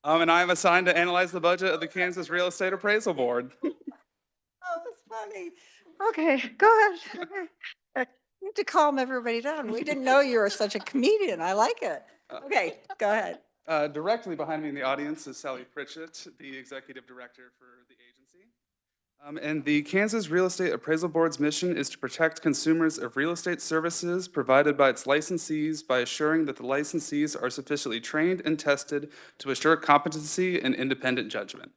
And I'm assigned to analyze the budget of the Kansas Real Estate Appraisal Board. Oh, that's funny. Okay, go ahead. You need to calm everybody down. We didn't know you were such a comedian. I like it. Okay, go ahead. Directly behind me in the audience is Sally Pritchett, the executive director for the agency. And the Kansas Real Estate Appraisal Board's mission is to protect consumers of real estate services provided by its licensees by assuring that the licensees are sufficiently trained and tested to assure competency and independent judgment.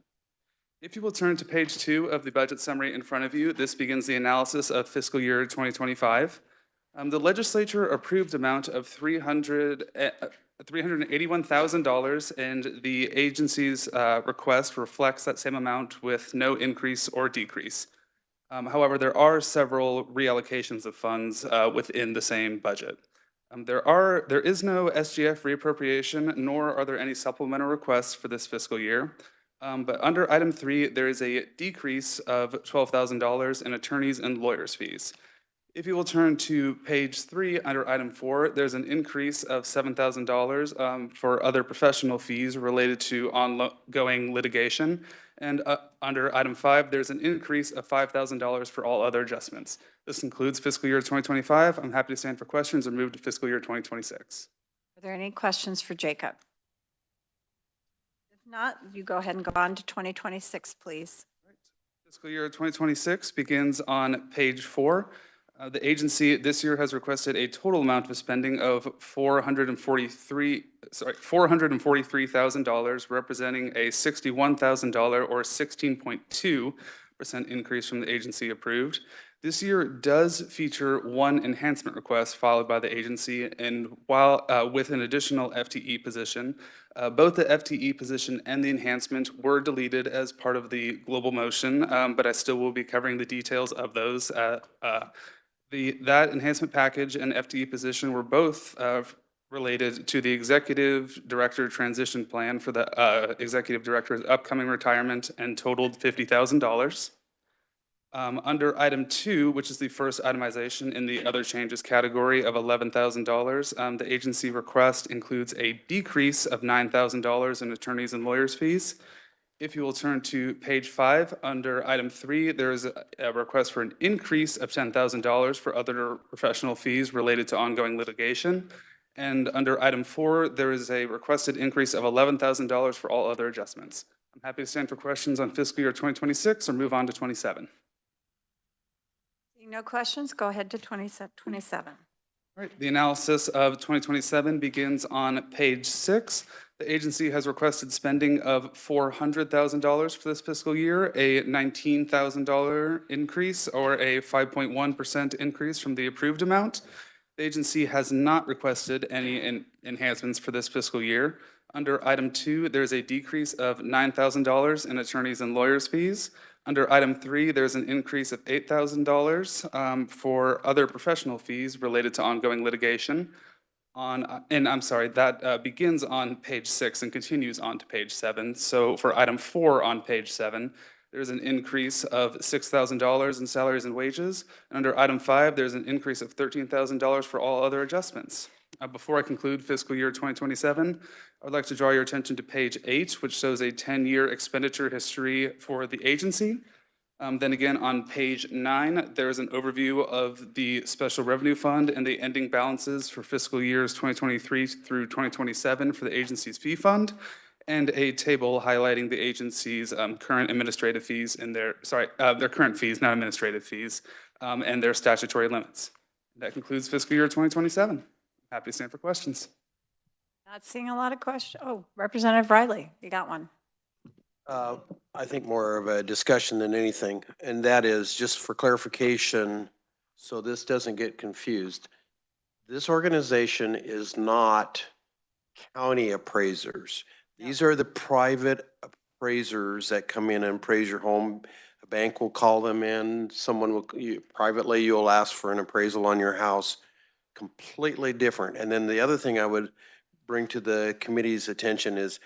If you will turn to page 2 of the budget summary in front of you, this begins the analysis of fiscal year 2025. The legislature approved amount of $381,000, and the agency's request reflects that same amount with no increase or decrease. However, there are several reallocations of funds within the same budget. There is no SGF reappropriation, nor are there any supplemental requests for this fiscal year. But under item 3, there is a decrease of $12,000 in attorneys and lawyers' fees. If you will turn to page 3, under item 4, there's an increase of $7,000 for other professional fees related to ongoing litigation. And under item 5, there's an increase of $5,000 for all other adjustments. This includes fiscal year 2025. I'm happy to stand for questions or move to fiscal year 2026. Are there any questions for Jacob? If not, you go ahead and go on to 2026, please. Fiscal year 2026 begins on page 4. The agency this year has requested a total amount of spending of $443,000, representing a $61,000 or 16.2% increase from the agency approved. This year does feature one enhancement request followed by the agency, and while with an additional FTE position, both the FTE position and the enhancement were deleted as part of the global motion, but I still will be covering the details of those. That enhancement package and FTE position were both related to the executive director transition plan for the executive director's upcoming retirement and totaled $50,000. Under item 2, which is the first itemization in the other changes category of $11,000, the agency request includes a decrease of $9,000 in attorneys and lawyers' fees. If you will turn to page 5, under item 3, there is a request for an increase of $10,000 for other professional fees related to ongoing litigation. And under item 4, there is a requested increase of $11,000 for all other adjustments. I'm happy to stand for questions on fiscal year 2026 or move on to 27. Seeing no questions, go ahead to 27. All right, the analysis of 2027 begins on page 6. The agency has requested spending of $400,000 for this fiscal year, a $19,000 increase or a 5.1% increase from the approved amount. The agency has not requested any enhancements for this fiscal year. Under item 2, there's a decrease of $9,000 in attorneys and lawyers' fees. Under item 3, there's an increase of $8,000 for other professional fees related to ongoing litigation. That begins on page 6 and continues on to page 7. So for item 4 on page 7, there's an increase of $6,000 in salaries and wages. And under item 5, there's an increase of $13,000 for all other adjustments. Before I conclude fiscal year 2027, I would like to draw your attention to page 8, which shows a 10-year expenditure history for the agency. Then again, on page 9, there is an overview of the Special Revenue Fund and the ending balances for fiscal years 2023 through 2027 for the agency's fee fund, and a table highlighting the agency's current administrative fees and their current fees, not administrative fees, and their statutory limits. That concludes fiscal year 2027. Happy to stand for questions. Not seeing a lot of questions. Oh, Representative Riley, you got one. I think more of a discussion than anything, and that is just for clarification, so this doesn't get confused. This organization is not county appraisers. These are the private appraisers that come in and appraise your home. A bank will call them in, someone will, privately you'll ask for an appraisal on your house. Completely different. And then the other thing I would bring to the committee's attention is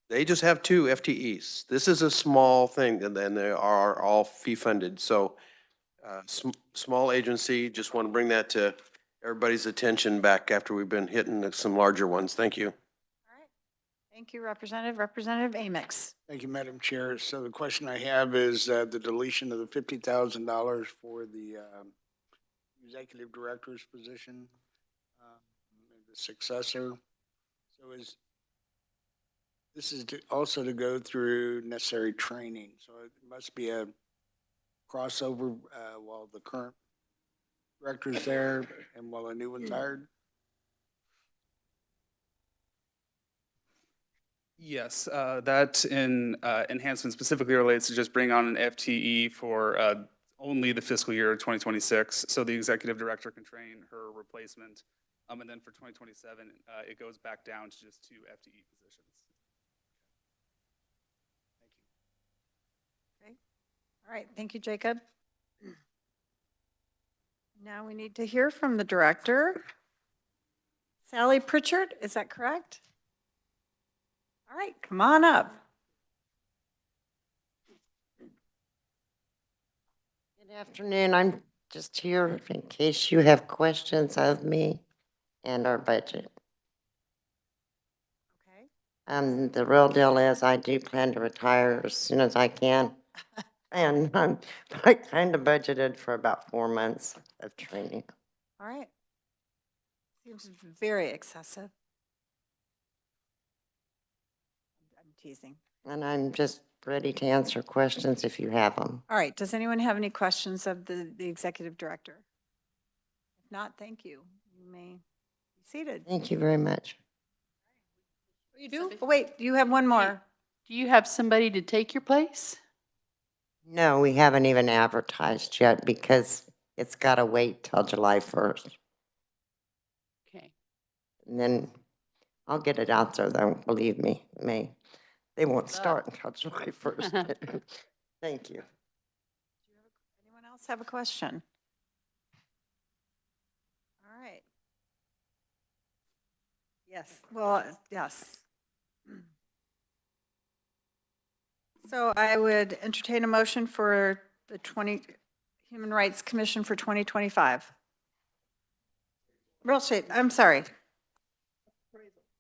They just have 2 FTEs. This is a small thing, and then they are all fee funded. So, small agency, just want to bring that to everybody's attention back after we've been hitting some larger ones. Thank you. All right. Thank you, Representative. Representative Amix. Thank you, Madam Chair. So the question I have is the deletion of the $50,000 for the executive director's position, the successor. So this is also to go through necessary training. So it must be a crossover while the current director's there and while a new one's hired. Yes, that enhancement specifically relates to just bring on an FTE for only the fiscal year 2026. So the executive director can train her replacement. And then for 2027, it goes back down to just 2 FTE positions. Okay. All right. Thank you, Jacob. Now we need to hear from the director. Sally Pritchard, is that correct? All right, come on up. Good afternoon. I'm just here in case you have questions of me and our budget. Okay. The real deal is I do plan to retire as soon as I can. And I kind of budgeted for about 4 months of training. All right. Seems very excessive. I'm teasing. And I'm just ready to answer questions if you have them. All right. Does anyone have any questions of the executive director? If not, thank you. You may be seated. Thank you very much. You do? Oh, wait, you have one more. Do you have somebody to take your place? No, we haven't even advertised yet because it's got to wait till July 1st. Okay. And then I'll get it out there, though, believe me, May. They won't start until July 1st. Thank you. Anyone else have a question? All right. Yes, well, yes. So I would entertain a motion for the Human Rights Commission for 2025. Real estate, I'm sorry.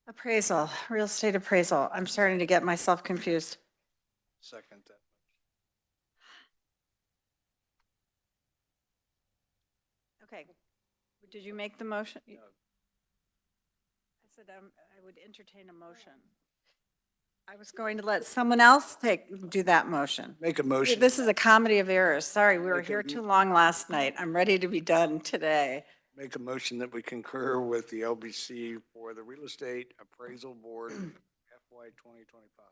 Appraisal, real estate appraisal. I'm starting to get myself confused. Second that. Okay. Did you make the motion? I said I would entertain a motion. I was going to let someone else do that motion. Make a motion. This is a comedy of errors. Sorry, we were Make a- here too long last night. I'm ready to be done today. Make a motion that we concur with the LBC for the Real Estate Appraisal Board FY 2025.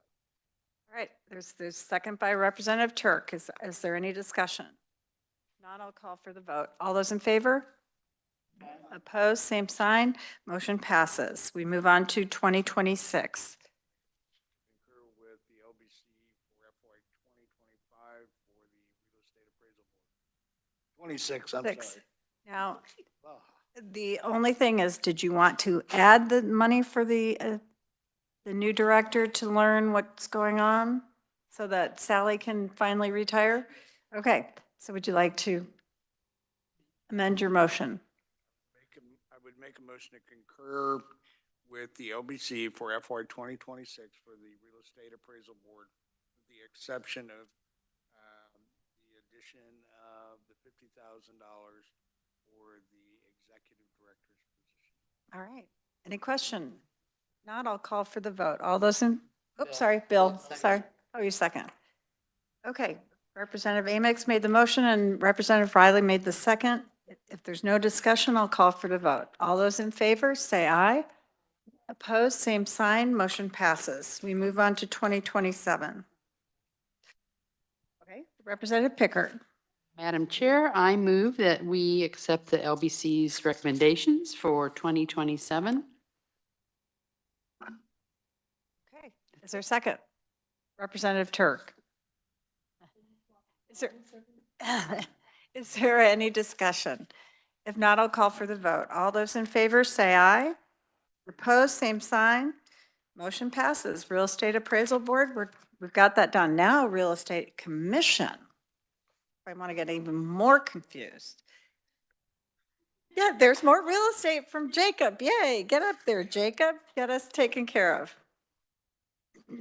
All right, there's second by Representative Turk. Is there any discussion? If not, I'll call for the vote. All those in favor? Opposed, same sign. Motion passes. We move on to 2026. Concur with the LBC for FY 2025 for the Real Estate Appraisal Board. 26, I'm Six. sorry. Now, Oh, the only thing is, did you want to add the money for the new director to learn what's going on so that Sally can finally retire? Okay, so would you like to amend your motion? I would make a motion to concur with the LBC for FY 2026 for the Real Estate Appraisal Board, with the exception of the addition of the $50,000 for the executive director's position. All right, any question? Not, I'll call for the vote. All those in, oops, sorry, Bill, sorry. Oh, you second. Okay, Representative Amix made the motion and Representative Riley made the second. If there's no discussion, I'll call for the vote. All those in favor, say aye. Opposed, same sign. Motion passes. We move on to 2027. Okay, Representative Pickert. Madam Chair, I move that we accept the LBC's recommendations for 2027. Okay, is there a second? Representative Turk. Is there any discussion? If not, I'll call for the vote. All those in favor say aye. Opposed, same sign. Motion passes. Real Estate Appraisal Board, we've got that done. Now, Real Estate Commission. I want to get even more confused. Yeah, there's more real estate from Jacob. Yay, get up there, Jacob. Get us taken care of. All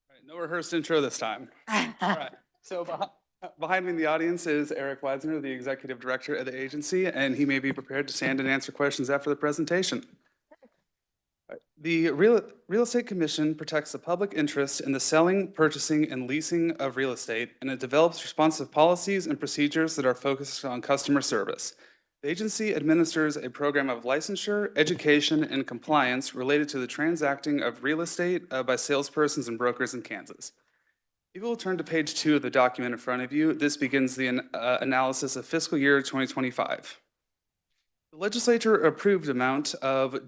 right, no rehearsed intro this time. All right, so behind me in the audience is Eric Weisner, the Executive Director of the agency, and he may be prepared to stand and answer questions after the presentation. The Real Estate Commission protects the public interest in the selling, purchasing, and leasing of real estate, and it develops responsive policies and procedures that are focused on customer service. The agency administers a program of licensure, education, and compliance related to the transacting of real estate by salespersons and brokers in Kansas. If you will turn to page 2 of the document in front of you, this begins the analysis of fiscal year 2025. The legislature approved amount of of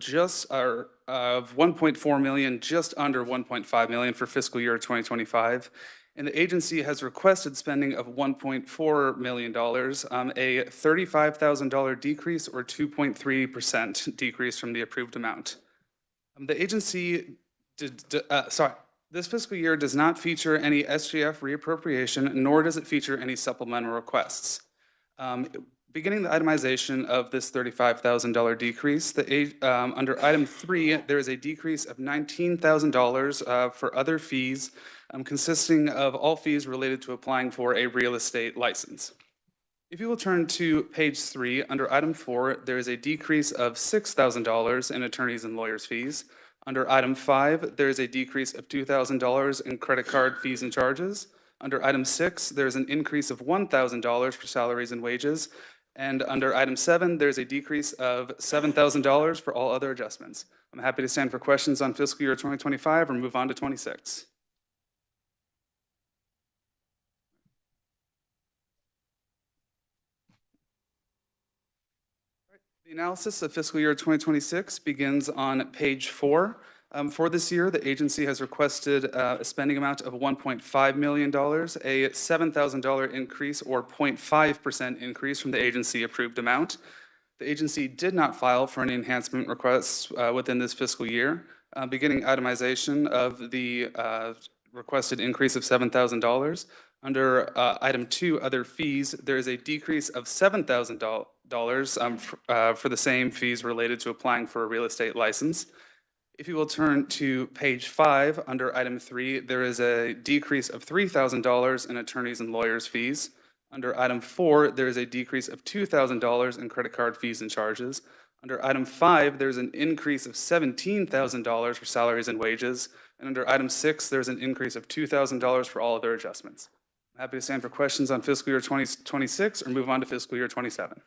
1.4 million, just under 1.5 million for fiscal year 2025. And the agency has requested spending of $1.4 million, a $35,000 decrease or 2.3% decrease from the approved amount. The agency this fiscal year does not feature any SGF reappropriation, nor does it feature any supplemental requests. Beginning the itemization of this $35,000 decrease, under item 3, there is a decrease of $19,000 for other fees, consisting of all fees related to applying for a real estate license. If you will turn to page 3, under item 4, there is a decrease of $6,000 in attorneys and lawyers' fees. Under item 5, there is a decrease of $2,000 in credit card fees and charges. Under item 6, there is an increase of $1,000 for salaries and wages. And under item 7, there's a decrease of $7,000 for all other adjustments. I'm happy to stand for questions on fiscal year 2025 or move on to 26. The analysis of fiscal year 2026 begins on page 4. For this year, the agency has requested a spending amount of $1.5 million, a $7,000 increase or 0.5% increase from the agency approved amount. The agency did not file for any enhancement requests within this fiscal year. Beginning itemization of the requested increase of $7,000. Under item 2, other fees, there is a decrease of $7,000 for the same fees related to applying for a real estate license. If you will turn to page 5, under item 3, there is a decrease of $3,000 in attorneys and lawyers' fees. Under item 4, there is a decrease of $2,000 in credit card fees and charges. Under item 5, there's an increase of $17,000 for salaries and wages. And under item 6, there's an increase of $2,000 for all other adjustments. I'm happy to stand for questions on fiscal year 2026 or move on to fiscal year 27.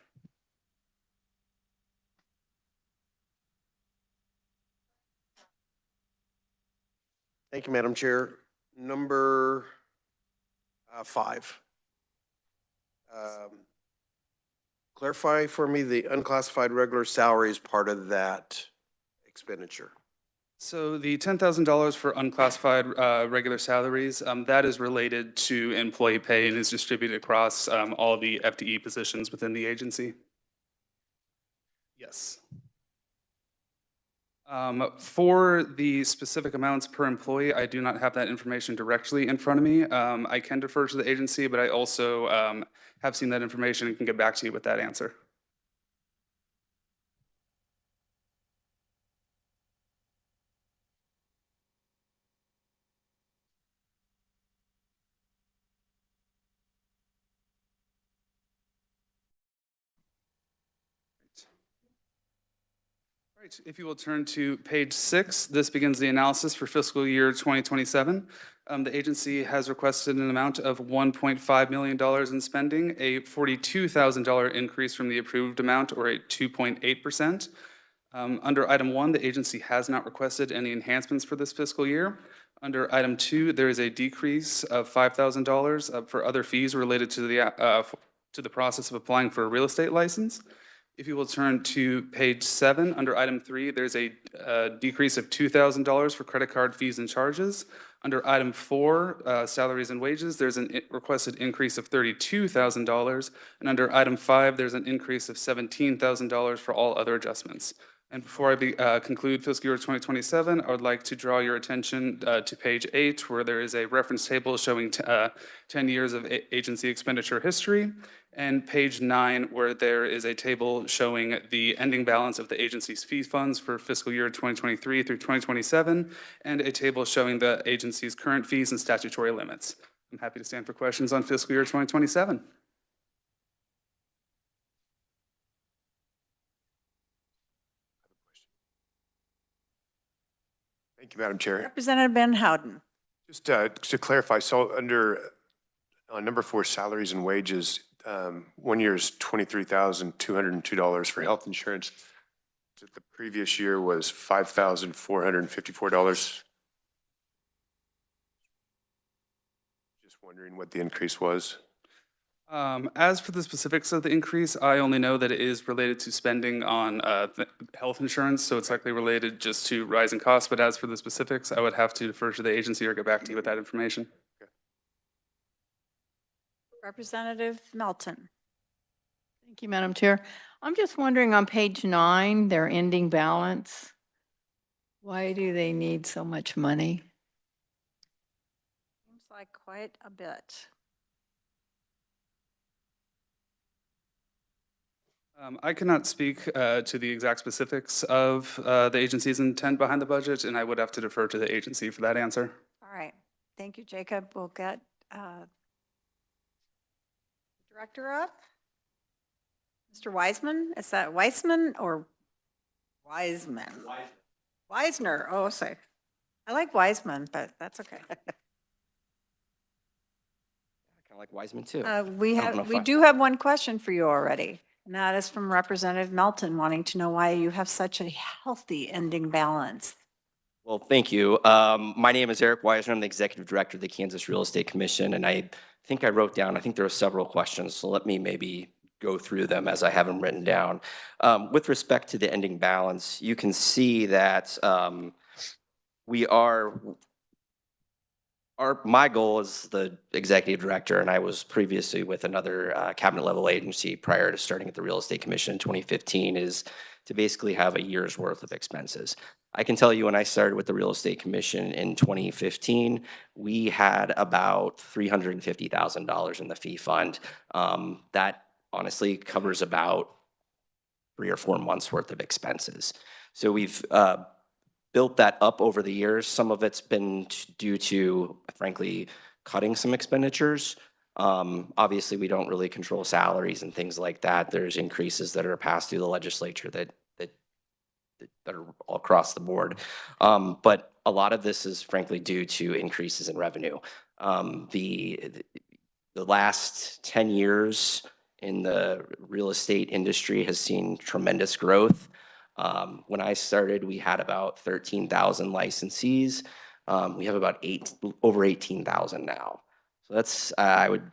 Thank you, Madam Chair. Number 5. Clarify for me the unclassified regular salary is part of that expenditure. So the $10,000 for unclassified regular salaries, that is related to employee pay and is distributed across all the FTE positions within the agency. Yes. For the specific amounts per employee, I do not have that information directly in front of me. I can defer to the agency, but I also have seen that information and can get back to you with that answer. All right, if you will turn to page 6, this begins the analysis for fiscal year 2027. The agency has requested an amount of $1.5 million in spending, a $42,000 increase from the approved amount, or a 2.8%. Under item 1, the agency has not requested any enhancements for this fiscal year. Under item 2, there is a decrease of $5,000 for other fees related to the process of applying for a real estate license. If you will turn to page 7, under item 3, there's a decrease of $2,000 for credit card fees and charges. Under item 4, salaries and wages, there's a requested increase of $32,000. And under item 5, there's an increase of $17,000 for all other adjustments. And before I conclude fiscal year 2027, I would like to draw your attention to page 8, where there is a reference table showing 10 years of agency expenditure history, and page 9, where there is a table showing the ending balance of the agency's fee funds for fiscal year 2023 through 2027, and a table showing the agency's current fees and statutory limits. I'm happy to stand for questions on fiscal year 2027. Thank you, Madam Chair. Representative Ben Howden. Just to clarify, so under number 4, salaries and wages, 1 year is $23,202 for health insurance. The previous year was $5,454. Just wondering what the increase was. As for the specifics of the increase, I only know that it is related to spending on health insurance, so it's likely related just to rising costs. But as for the specifics, I would have to defer to the agency or get back to you with that information. Representative Melton. Thank you, Madam Chair. I'm just wondering on page 9, their ending balance. Why do they need so much money? Seems like quite a bit. I cannot speak to the exact specifics of the agency's intent behind the budget, and I would have to defer to the agency for that answer. All right. Thank you, Jacob. We'll get director up. Mr. Wiseman, is that Weisman or Wiseman? Weisner. Oh, sorry. I like Wiseman, but that's okay. Kind of like Wiseman too. We do have one question for you already, and that is from Representative Melton wanting to know why you have such a healthy ending balance. Well, thank you. My name is Eric Weisner. I'm the Executive Director of the Kansas Real Estate Commission, and I think I wrote down, I think there were several questions, so let me maybe go through them as I have them written down. With respect to the ending balance, you can see that my goal as the executive director, and I was previously with another cabinet level agency prior to starting at the Real Estate Commission in 2015, is to basically have a year's worth of expenses. I can tell you when I started with the Real Estate Commission in 2015, we had about $350,000 in the fee fund. That honestly covers about 3 or 4 months worth of expenses. So we've built that up over the years. Some of it's been due to, frankly, cutting some expenditures. Obviously, we don't really control salaries and things like that. There's increases that are passed through the legislature that are all across the board. But a lot of this is frankly due to increases in revenue. The last 10 years in the real estate industry has seen tremendous growth. When I started, we had about 13,000 licensees. We have about over 18,000 now. So that's, I would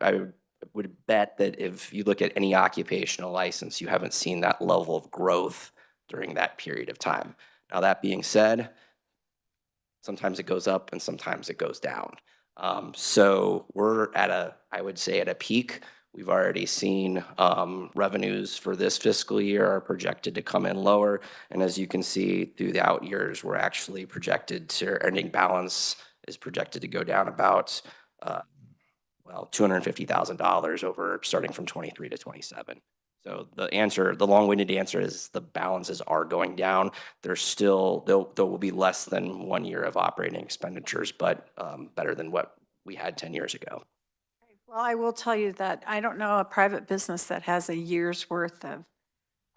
bet that if you look at any occupational license, you haven't seen that level of growth during that period of time. Now, that being said, sometimes it goes up and sometimes it goes down. So we're at I would say at a peak. We've already seen revenues for this fiscal year are projected to come in lower. And as you can see through the out years, we're actually projected to, ending balance is projected to go down about, $250,000 over starting from 23 to 27. So the long-winded answer is the balances are going down. There's still, there will be less than 1 year of operating expenditures, but better than what we had 10 years ago. Well, I will tell you that I don't know a private business that has a year's worth of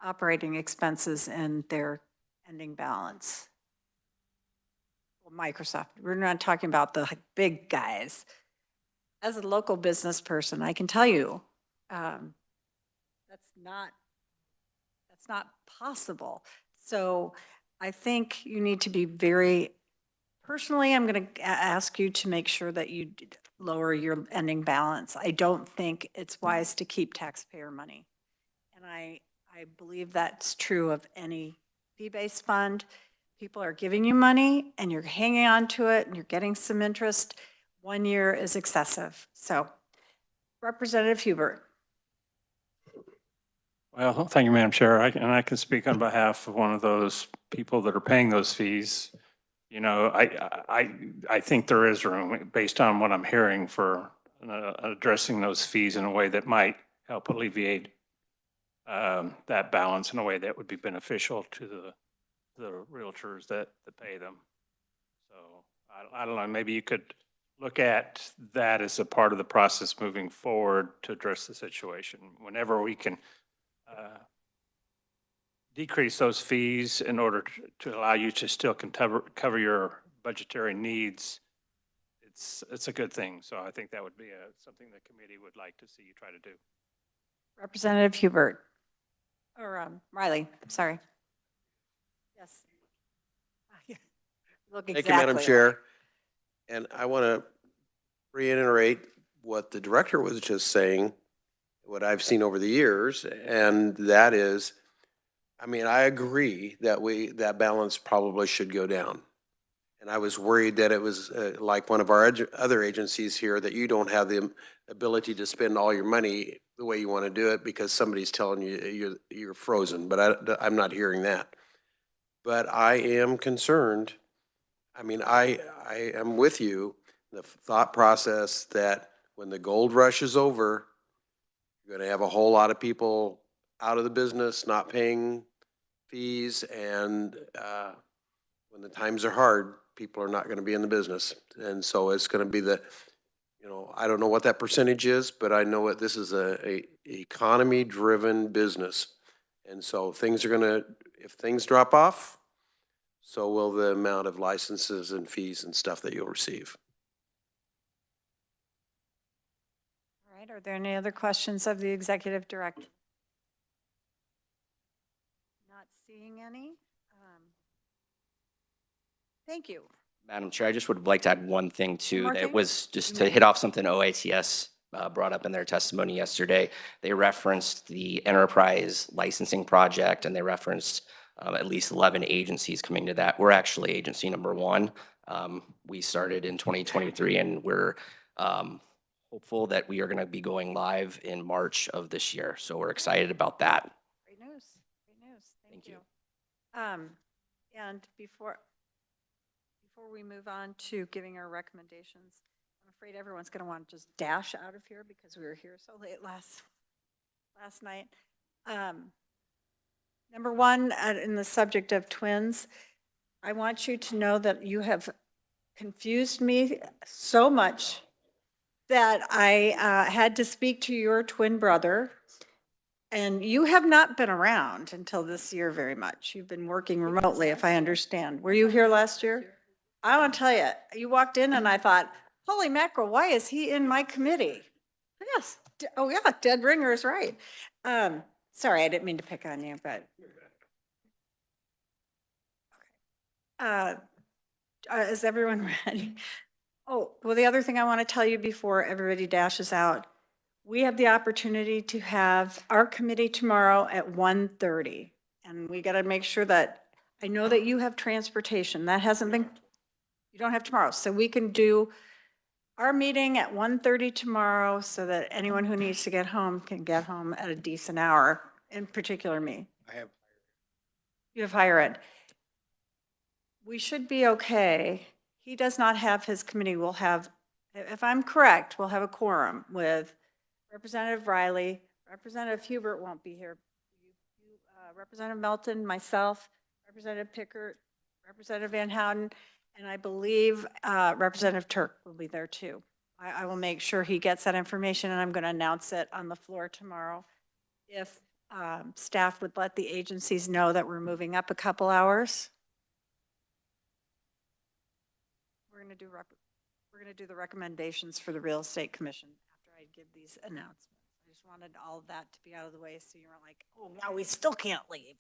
operating expenses in their ending balance. Well, Microsoft, we're not talking about the big guys. As a local business person, I can tell you that's not possible. So I think you need to be very, personally, I'm going to ask you to make sure that you lower your ending balance. I don't think it's wise to keep taxpayer money. And I believe that's true of any fee-based fund. People are giving you money and you're hanging on to it and you're getting some interest. 1 year is excessive. So, Representative Hubert. Well, thank you, Madam Chair. And I can speak on behalf of one of those people that are paying those fees. You know, I think there is room, based on what I'm hearing, for addressing those fees in a way that might help alleviate that balance in a way that would be beneficial to the realtors that pay them. So I don't know, maybe you could look at that as a part of the process moving forward to address the situation. Whenever we can decrease those fees in order to allow you to still cover your budgetary needs, it's a good thing. So I think that would be something the committee would like to see you try to do. Representative Hubert, or Riley, sorry. Yes. Look Thank you, Madam exactly Chair. alike. And I want to reiterate what the director was just saying, what I've seen over the years, and that is, I mean, I agree that that balance probably should go down. And I was worried that it was like one of our other agencies here, that you don't have the ability to spend all your money the way you want to do it because somebody's telling you you're frozen, but I'm not hearing that. But I am concerned. I mean, I am with you, the thought process that when the gold rush is over, you're going to have a whole lot of people out of the business, not paying fees, and when the times are hard, people are not going to be in the business. And so it's going to be I don't know what that percentage is, but I know that this is a economy-driven business. And so if things drop off, so will the amount of licenses and fees and stuff that you'll receive. All right, are there any other questions of the executive director? Not seeing any. Thank you. Madam Chair, I just would like to add one thing too. more That thing? was just You to may. hit off something OATS brought up in their testimony yesterday. They referenced the enterprise licensing project, and they referenced at least 11 agencies coming to that. We're actually agency number 1. We started in 2023, and we're hopeful that we are going to be going live in March of this year. So we're excited about that. Great news. Great news. Thank Thank you. And before we move on to giving our recommendations, I'm afraid everyone's going to want to just dash out of here because we were here so late last night. Number one, in the subject of twins, I want you to know that you have confused me so much that I had to speak to your twin brother. And you have not been around until this year very much. You've been working remotely, if I understand. Were you here last year? I want to tell you, you walked in and I thought, holy mackerel, why is he in my committee? Yes. Oh, yeah, Dead Ringer is right. Sorry, I didn't mean to pick on you, but. Is everyone ready? Oh, well, the other thing I want to tell you before everybody dashes out, we have the opportunity to have our committee tomorrow at 1:30. And we got to make sure that, I know that you have transportation. That hasn't been, you don't have tomorrow. So we can do our meeting at 1:30 tomorrow so that anyone who needs to get home can get home at a decent hour, in particular me. You have higher ed. We should be okay. He does not have his committee. We'll have, if I'm correct, we'll have a quorum with Representative Riley, Representative Hubert won't be here, Representative Melton, myself, Representative Pickert, Representative Van Houten, and I believe Representative Turk will be there too. I will make sure he gets that information, and I'm going to announce it on the floor tomorrow. If staff would let the agencies know that we're moving up a couple hours. We're going to do the recommendations for the Real Estate Commission after I give these announcements. I just wanted all of that to be out of the way so you weren't like, oh, now we still can't leave.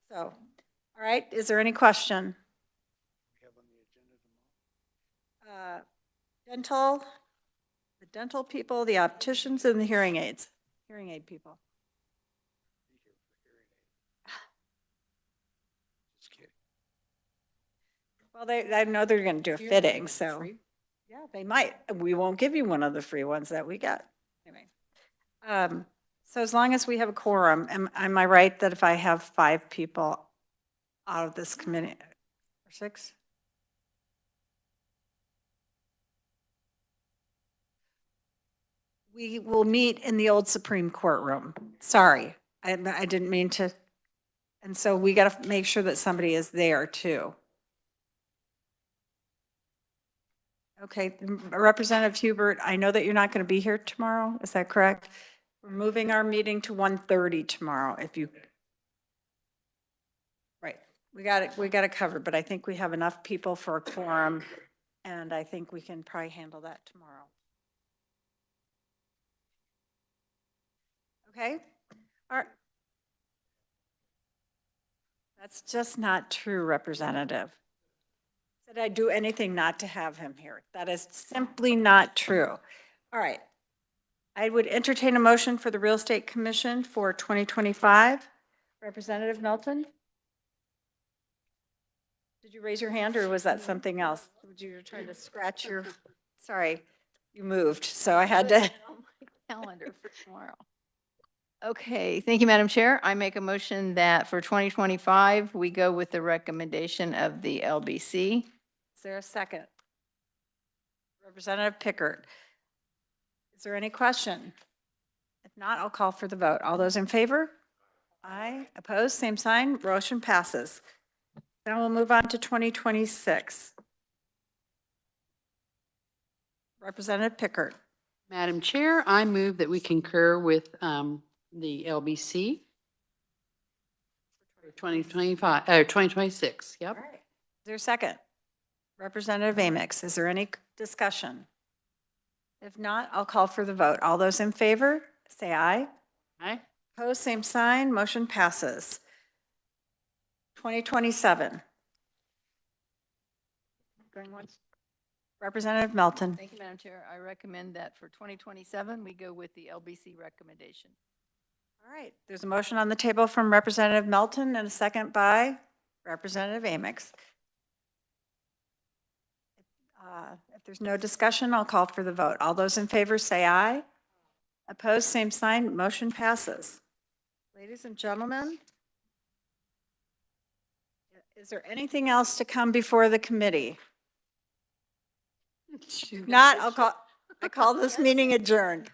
So, all right, is there any question? Dental, the dental people, the opticians, and the hearing aid people. Well, I know they're going to do a fitting, so. Yeah, they might. We won't give you one of the free ones that we got. Anyway. So as long as we have a quorum, am I right that if I have 5 people out of this committee, or 6? We will meet in the old Supreme Court room. Sorry, I didn't mean to. And so we got to make sure that somebody is there too. Okay, Representative Hubert, I know that you're not going to be here tomorrow. Is that correct? We're moving our meeting to 1:30 tomorrow if you. Right, we got it covered, but I think we have enough people for a quorum and I think we can probably handle that tomorrow. Okay? All right. That's just not true, Representative. Did I do anything not to have him here? That is simply not true. All right. I would entertain a motion for the Real Estate Commission for 2025. Representative Melton? Did you raise your hand or was that something else? You were trying to scratch your, sorry, you moved, so I had to. Calendar for tomorrow. Okay, thank you, Madam Chair. I make a motion that for 2025, we go with the recommendation of the LBC. Is there a second? Representative Pickert. Is there any question? If not, I'll call for the vote. All those in favor? Aye. Opposed? Same sign. Motion passes. Now we'll move on to 2026. Representative Pickert. Madam Chair, I move that we concur with the LBC for 2025, 2026, yep. All right. Is there a second? Representative Amix, is there any discussion? If not, I'll call for the vote. All those in favor, say aye. Aye. Opposed, same sign. Motion passes. 2027. Going once. Representative Melton. Thank you, Madam Chair. I recommend that for 2027, we go with the LBC recommendation. All right, there's a motion on the table from Representative Melton and a second by Representative Amix. If there's no discussion, I'll call for the vote. All those in favor say aye. Opposed, same sign. Motion passes. Ladies and gentlemen, is there anything else to come before the committee? If not, I call this meeting adjourned.